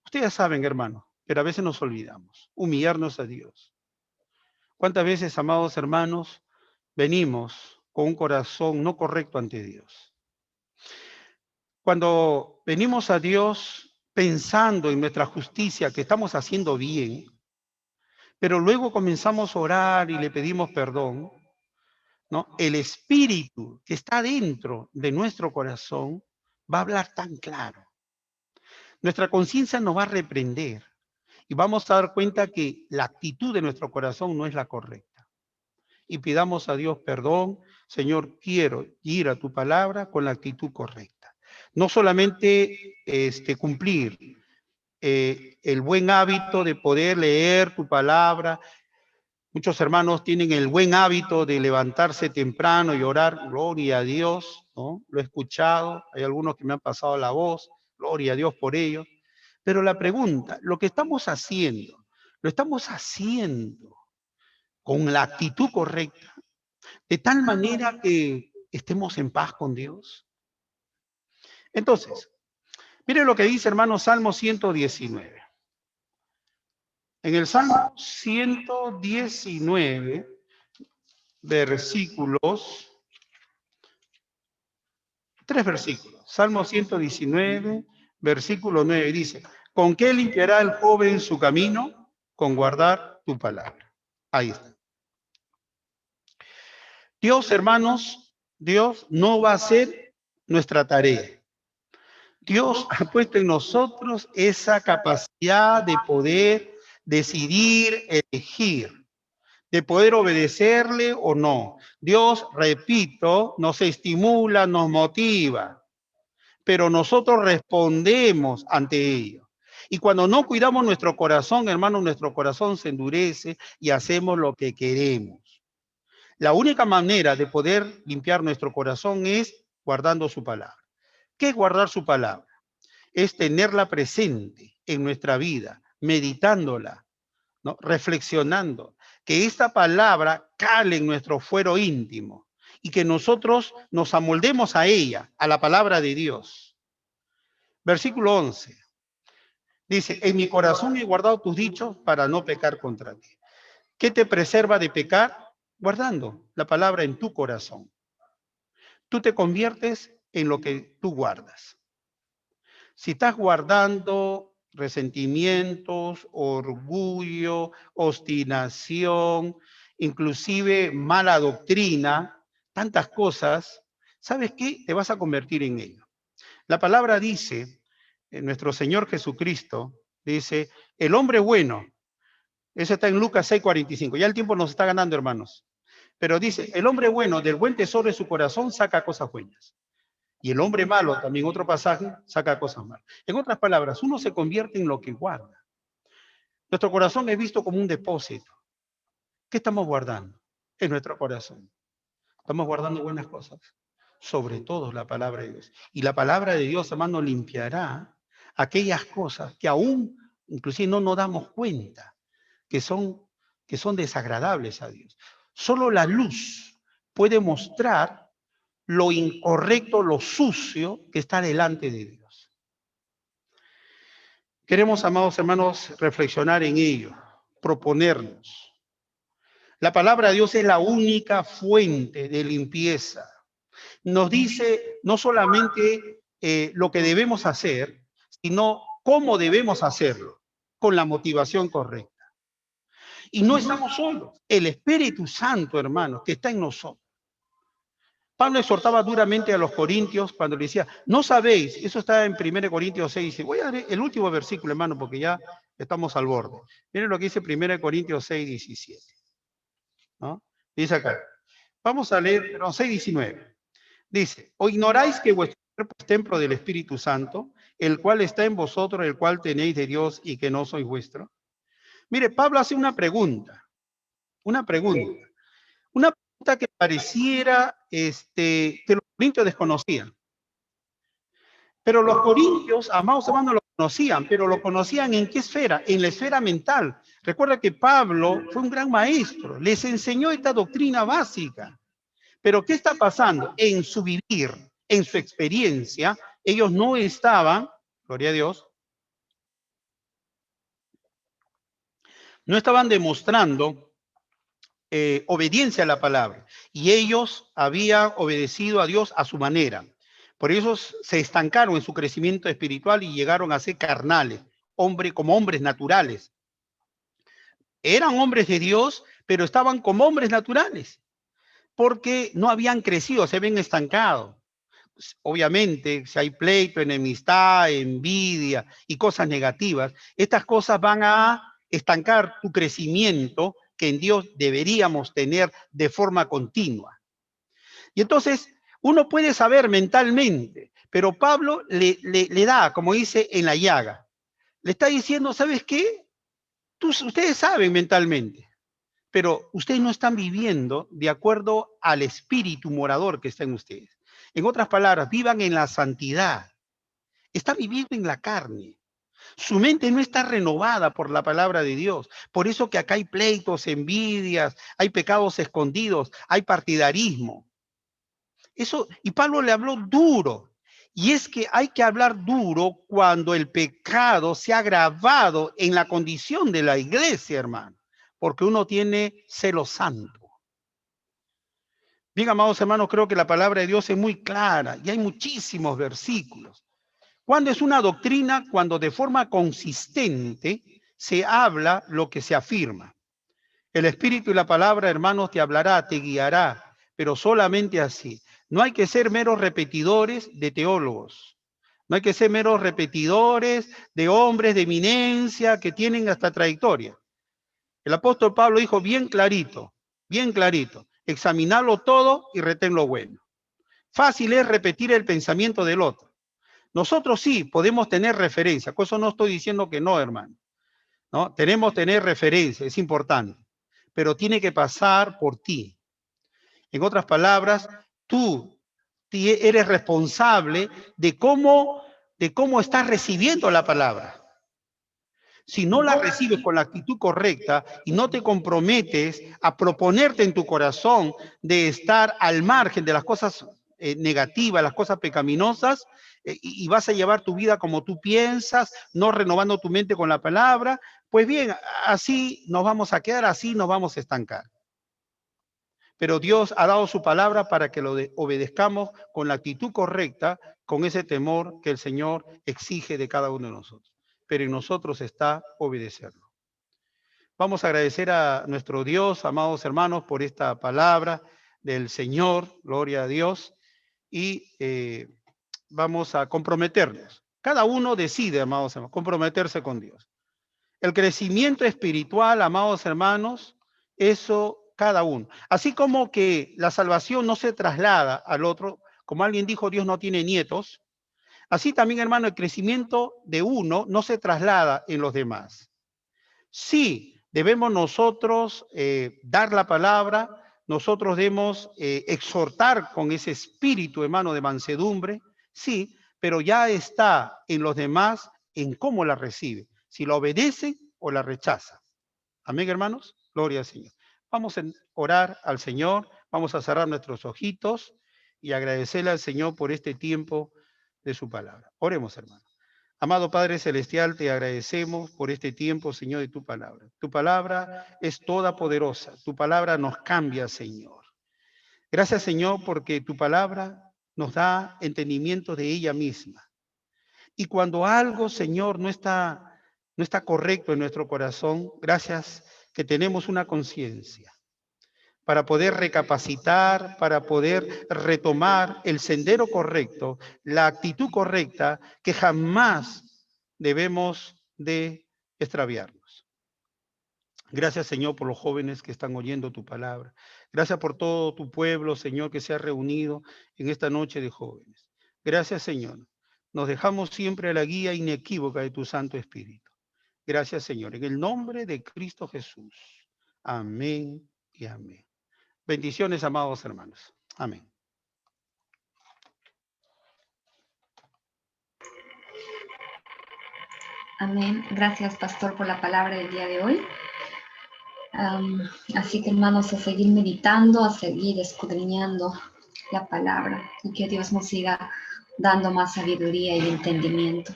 ustedes saben, hermano, pero a veces nos olvidamos, humillarnos a Dios. ¿Cuántas veces, amados hermanos, venimos con un corazón no correcto ante Dios? Cuando venimos a Dios pensando en nuestra justicia, que estamos haciendo bien, pero luego comenzamos a orar y le pedimos perdón, ¿no? El espíritu que está dentro de nuestro corazón va a hablar tan claro. Nuestra conciencia nos va a reprender y vamos a dar cuenta que la actitud de nuestro corazón no es la correcta. Y pidamos a Dios perdón, Señor, quiero ir a tu palabra con la actitud correcta. No solamente cumplir el buen hábito de poder leer tu palabra. Muchos hermanos tienen el buen hábito de levantarse temprano y orar, gloria a Dios, ¿no? Lo he escuchado, hay algunos que me han pasado la voz, gloria a Dios por ello. Pero la pregunta, lo que estamos haciendo, lo estamos haciendo con la actitud correcta, de tal manera que estemos en paz con Dios. Entonces, mire lo que dice, hermano, Salmo 119. En el Salmo 119, versículos, 3 versículos. Salmo 119, versículo 9 dice, ¿con qué limpiará el joven su camino? Con guardar tu palabra. Ahí está. Dios, hermanos, Dios no va a hacer nuestra tarea. Dios ha puesto en nosotros esa capacidad de poder decidir, elegir, de poder obedecerle o no. Dios, repito, nos estimula, nos motiva, pero nosotros respondemos ante ello. Y cuando no cuidamos nuestro corazón, hermano, nuestro corazón se endurece y hacemos lo que queremos. La única manera de poder limpiar nuestro corazón es guardando su palabra. ¿Qué es guardar su palabra? Es tenerla presente en nuestra vida, meditándola, ¿no? Reflexionando, que esta palabra cale en nuestro fuero íntimo y que nosotros nos amoldemos a ella, a la palabra de Dios. Versículo 11. Dice, en mi corazón he guardado tus dichos para no pecar contra ti. ¿Qué te preserva de pecar? Guardando la palabra en tu corazón. Tú te conviertes en lo que tú guardas. Si estás guardando resentimientos, orgullo, obstinación, inclusive mala doctrina, tantas cosas, ¿sabes qué? Te vas a convertir en ello. La palabra dice, nuestro Señor Jesucristo, dice, el hombre bueno, eso está en Lucas 6:45, ya el tiempo nos está ganando, hermanos, pero dice, el hombre bueno del buen tesoro de su corazón saca cosas buenas. Y el hombre malo, también otro pasaje, saca cosas malas. En otras palabras, uno se convierte en lo que guarda. Nuestro corazón es visto como un depósito. ¿Qué estamos guardando en nuestro corazón? Estamos guardando buenas cosas, sobre todo la palabra de Dios. Y la palabra de Dios, hermano, limpiará aquellas cosas que aún, inclusive, no nos damos cuenta que son desagradables a Dios. Solo la luz puede mostrar lo incorrecto, lo sucio que está delante de Dios. Queremos, amados hermanos, reflexionar en ello, proponernos. La palabra de Dios es la única fuente de limpieza. Nos dice no solamente lo que debemos hacer, sino cómo debemos hacerlo, con la motivación correcta. Y no estamos solos. El Espíritu Santo, hermanos, que está en nosotros. Pablo exhortaba duramente a los corintios cuando le decía, no sabéis, eso está en 1 Corintios 6, dice, voy a leer el último versículo, hermano, porque ya estamos al borde. Miren lo que dice 1 Corintios 6, 17. ¿No? Dice acá, vamos a leer, perdón, 6, 19. Dice, ¿o ignoráis que vuestro cuerpo es templo del Espíritu Santo, el cual está en vosotros, el cual tenéis de Dios y que no sois vuestro? Mire, Pablo hace una pregunta que pareciera que los corintios desconocían. Pero los corintios, amados hermanos, lo conocían, pero lo conocían ¿en qué esfera? En la esfera mental. Recuerda que Pablo fue un gran maestro, les enseñó esta doctrina básica. Pero ¿qué está pasando? En su vivir, en su experiencia, ellos no estaban, gloria a Dios, no estaban demostrando obediencia a la palabra. Y ellos habían obedecido a Dios a su manera. Por eso se estancaron en su crecimiento espiritual y llegaron a ser carnales, como hombres naturales. Eran hombres de Dios, pero estaban como hombres naturales, porque no habían crecido, se habían estancado. Obviamente, si hay pleito, enemistad, envidia y cosas negativas, estas cosas van a estancar tu crecimiento que en Dios deberíamos tener de forma continua. Y entonces, uno puede saber mentalmente, pero Pablo le da, como dice, en la llaga. Le está diciendo, ¿sabes qué? Ustedes saben mentalmente, pero ustedes no están viviendo de acuerdo al espíritu morador que está en ustedes. En otras palabras, vivan en la santidad. Están viviendo en la carne. Su mente no está renovada por la palabra de Dios. Por eso que acá hay pleitos, envidias, hay pecados escondidos, hay partidarismo. Eso, y Pablo le habló duro. Y es que hay que hablar duro cuando el pecado se ha agravado en la condición de la iglesia, hermano. Porque uno tiene celo santo. Bien, amados hermanos, creo que la palabra de Dios es muy clara y hay muchísimos versículos. ¿Cuándo es una doctrina? Cuando de forma consistente se habla lo que se afirma. El Espíritu y la palabra, hermanos, te hablará, te guiará, pero solamente así. No hay que ser meros repetidores de teólogos. No hay que ser meros repetidores de hombres de eminencia que tienen hasta trayectoria. El apóstol Pablo dijo bien clarito, examinarlo todo y retén lo bueno. Fácil es repetir el pensamiento del otro. Nosotros sí podemos tener referencia, con eso no estoy diciendo que no, hermano. ¿No? Tenemos que tener referencia, es importante, pero tiene que pasar por ti. En otras palabras, tú eres responsable de cómo estás recibiendo la palabra. Si no la recibes con la actitud correcta y no te comprometes a proponerte en tu corazón de estar al margen de las cosas negativas, las cosas pecaminosas, y vas a llevar tu vida como tú piensas, no renovando tu mente con la palabra, pues bien, así nos vamos a quedar, así nos vamos a estancar. Pero Dios ha dado su palabra para que lo obedezcamos con la actitud correcta, con ese temor que el Señor exige de cada uno de nosotros. Pero en nosotros está obedecerlo. Vamos a agradecer a nuestro Dios, amados hermanos, por esta palabra del Señor, gloria a Dios, y vamos a comprometernos. Cada uno decide, amados hermanos, comprometerse con Dios. El crecimiento espiritual, amados hermanos, eso cada uno. Así como que la salvación no se traslada al otro, como alguien dijo, Dios no tiene nietos. Así también, hermano, el crecimiento de uno no se traslada en los demás, Sí, debemos nosotros dar la palabra, nosotros debemos exhortar con ese espíritu, hermano, de mansedumbre, sí, pero ya está en los demás en cómo la recibe, si la obedecen o la rechazan. Amén, hermanos. Gloria al Señor. Vamos a orar al Señor, vamos a cerrar nuestros ojitos y agradecerle al Señor por este tiempo de su palabra. Oremos, hermanos. Amado Padre Celestial, te agradecemos por este tiempo, Señor, de tu palabra. Tu palabra es toda poderosa. Tu palabra nos cambia, Señor. Gracias, Señor, porque tu palabra nos da entendimiento de ella misma. Y cuando algo, Señor, no está correcto en nuestro corazón, gracias que tenemos una conciencia para poder recapacitar, para poder retomar el sendero correcto, la actitud correcta, que jamás debemos de extraviarnos. Gracias, Señor, por los jóvenes que están oyendo tu palabra. Gracias por todo tu pueblo, Señor, que se ha reunido en esta noche de jóvenes. Gracias, Señor. Nos dejamos siempre a la guía inequívoca de tu Santo Espíritu. Gracias, Señor. En el nombre de Cristo Jesús. Amén y amén. Bendiciones, amados hermanos. Amén. Amén. Gracias, pastor, por la palabra del día de hoy. Así que, hermanos, a seguir meditando, a seguir escudriñando la palabra y que Dios nos siga dando más sabiduría y entendimiento.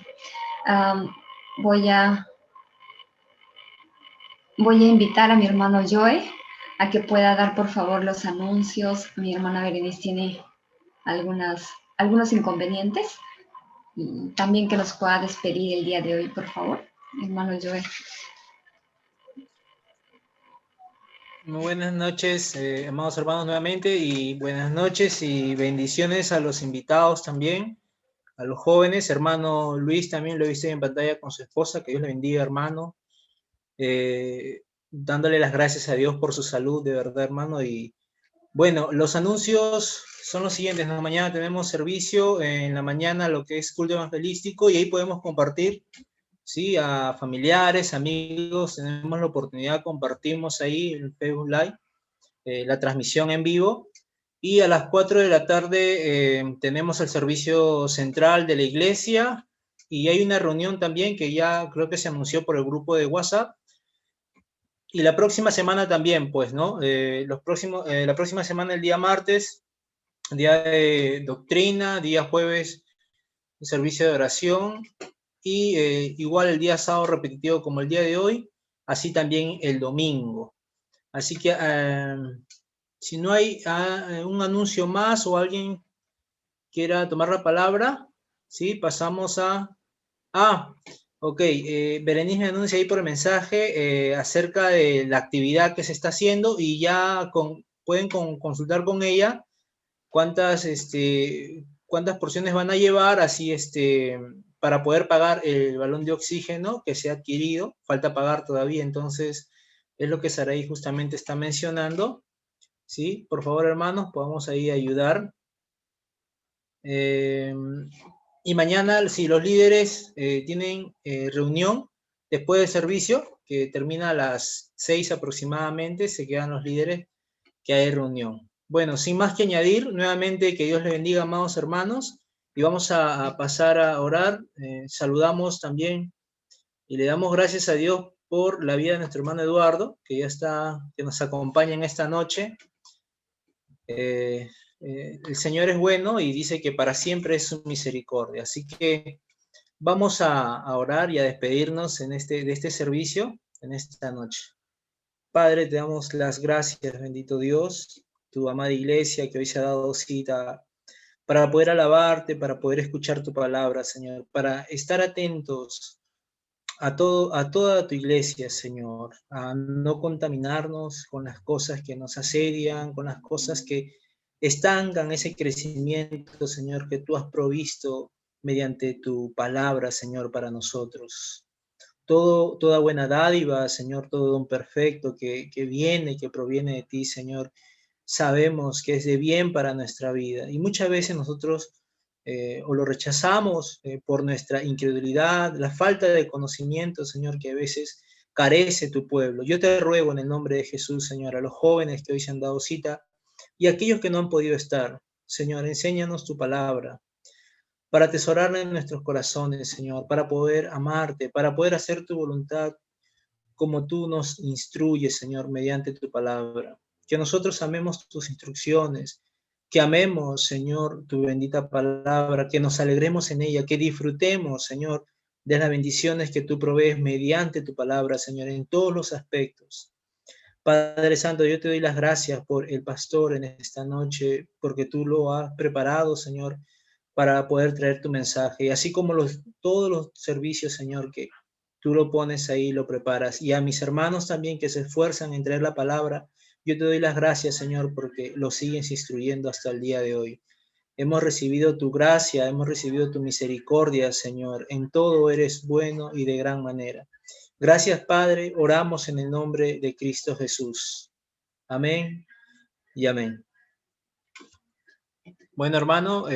Voy a invitar a mi hermano Joe a que pueda dar, por favor, los anuncios. Mi hermana Berenice tiene algunos inconvenientes y también que nos pueda despedir el día de hoy, por favor. Hermano Joe. Muy buenas noches, amados hermanos, nuevamente, y buenas noches y bendiciones a los invitados también, a los jóvenes. Hermano Luis también lo viste en pantalla con su esposa, que Dios le bendiga, hermano. Dándole las gracias a Dios por su salud, de verdad, hermano. Y bueno, los anuncios son los siguientes, ¿no? Mañana tenemos servicio, en la mañana lo que es culto evangelístico, y ahí podemos compartir, ¿sí? A familiares, amigos, tenemos la oportunidad, compartimos ahí en Facebook Live la transmisión en vivo. Y a las 4 de la tarde tenemos el servicio central de la iglesia, y hay una reunión también que ya creo que se anunció por el grupo de WhatsApp. Y la próxima semana también, pues, ¿no? La próxima semana, el día martes, día de doctrina, día jueves, servicio de oración, y igual el día sábado repetitivo como el día de hoy, así también el domingo. Así que si no hay un anuncio más o alguien quiera tomar la palabra, ¿sí? Pasamos a... Ok, Berenice me anuncia ahí por el mensaje acerca de la actividad que se está haciendo, y ya pueden consultar con ella cuántas porciones van a llevar, así para poder pagar el balón de oxígeno que se ha adquirido. Falta pagar todavía, entonces es lo que Saraí justamente está mencionando. ¿Sí? Por favor, hermanos, podamos ahí ayudar. Y mañana, si los líderes tienen reunión después del servicio, que termina a las 6 aproximadamente, se quedan los líderes, que hay reunión. Bueno, sin más que añadir, nuevamente que Dios les bendiga, amados hermanos, y vamos a pasar a orar. Saludamos también y le damos gracias a Dios por la vida de nuestro hermano Eduardo, que nos acompaña en esta noche. El Señor es bueno y dice que para siempre es su misericordia. Así que vamos a orar y a despedirnos de este servicio en esta noche. Padre, te damos las gracias, bendito Dios, tu amada iglesia que hoy se ha dado cita para poder alabarte, para poder escuchar tu palabra, Señor, para estar atentos a toda tu iglesia, Señor, a no contaminarnos con las cosas que nos asedian, con las cosas que estancan ese crecimiento, Señor, que tú has provisto mediante tu palabra, Señor, para nosotros. Toda buena dádiva, Señor, todo don perfecto que proviene de ti, Señor, sabemos que es de bien para nuestra vida. Y muchas veces nosotros o lo rechazamos por nuestra incredulidad, la falta de conocimiento, Señor, que a veces carece tu pueblo. Yo te ruego en el nombre de Jesús, Señor, a los jóvenes que hoy se han dado cita y a aquellos que no han podido estar. Señor, enséñanos tu palabra para atesorarla en nuestros corazones, Señor, para poder amarte, para poder hacer tu voluntad como tú nos instruyes, Señor, mediante tu palabra. Que nosotros amemos tus instrucciones, que amemos, Señor, tu bendita palabra, que nos alegremos en ella, que disfrutemos, Señor, de las bendiciones que tú provees mediante tu palabra, Señor, en todos los aspectos. Padre Santo, yo te doy las gracias por el pastor en esta noche, porque tú lo has preparado, Señor, para poder traer tu mensaje, y así como todos los servicios, Señor, que tú lo pones ahí, lo preparas, y a mis hermanos también que se esfuerzan en traer la palabra, yo te doy las gracias, Señor, porque lo sigues instruyendo hasta el día de hoy. Hemos recibido tu gracia, hemos recibido tu misericordia, Señor. En todo eres bueno y de gran manera. Gracias, Padre. Oramos en el nombre de Cristo Jesús. Amén y amén. Bueno, hermano,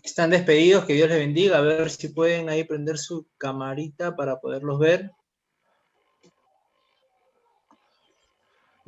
están despedidos. Que Dios les bendiga. A ver si pueden ahí prender su camarita para poderlos ver.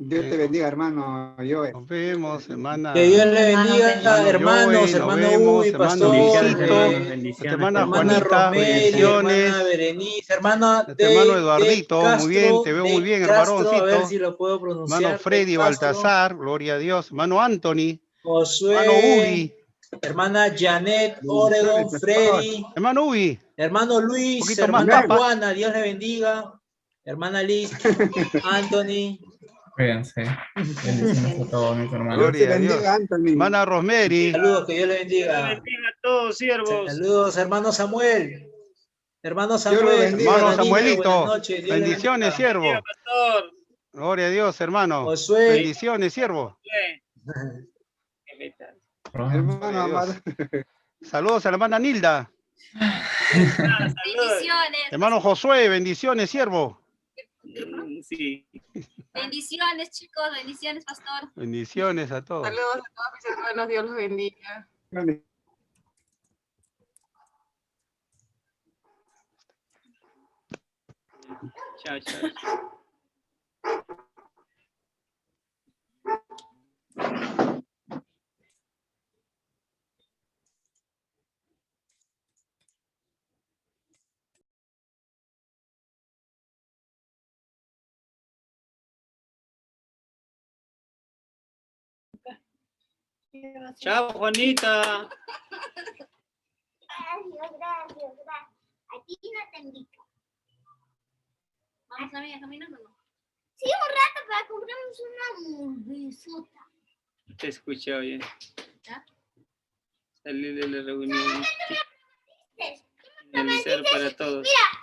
Dios te bendiga, hermano Joel. Nos vemos, hermana. Que Dios le bendiga, hermano hermano Joel, Uy, pastor, hermana hermana Juanita, Romelia, hermana Berenice, hermana hermano Eduardito, Castro, muy bien, te veo muy bien, Castro, a ver hermanoncito. si lo puedo pronunciar. Hermano Freddy Baltasar, gloria a Dios. Hermano Anthony, Josué, hermano Ubi, hermana Janet, Oregon, Freddy, hermano Ubi, hermano Luis, hermana Juana, Dios le bendiga, hermana Liz, Anthony. Cuídense. Bendiciones a todos mis hermanos. Gloria a Dios. Hermana Rosemary. Saludos, que Dios le bendiga. Dios bendiga a todos, siervos. Saludos, hermano Samuel. Hermano Samuel. Hermano Samuelito. Noches, bendiciones, siervo. Bendiga, pastor. Gloria a Dios, hermano. Josué. Bendiciones, siervo. Hermano amado. Saludos a la hermana Nilda. Bendiciones. Hermano Josué, bendiciones, siervo. Sí. Bendiciones, chicos. Bendiciones, pastor. Bendiciones a todos. Saludos a todos mis hermanos. Dios los bendiga. Chao, chao. Chao, Juanita. Gracias. A ti no te invito. ¿Vamos a ir caminando o no? Sí, un rato para comprarnos una hamburguesota. Te escuché bien. ¿Ya? Salí de la reunión. Finalizar para todos. Mira,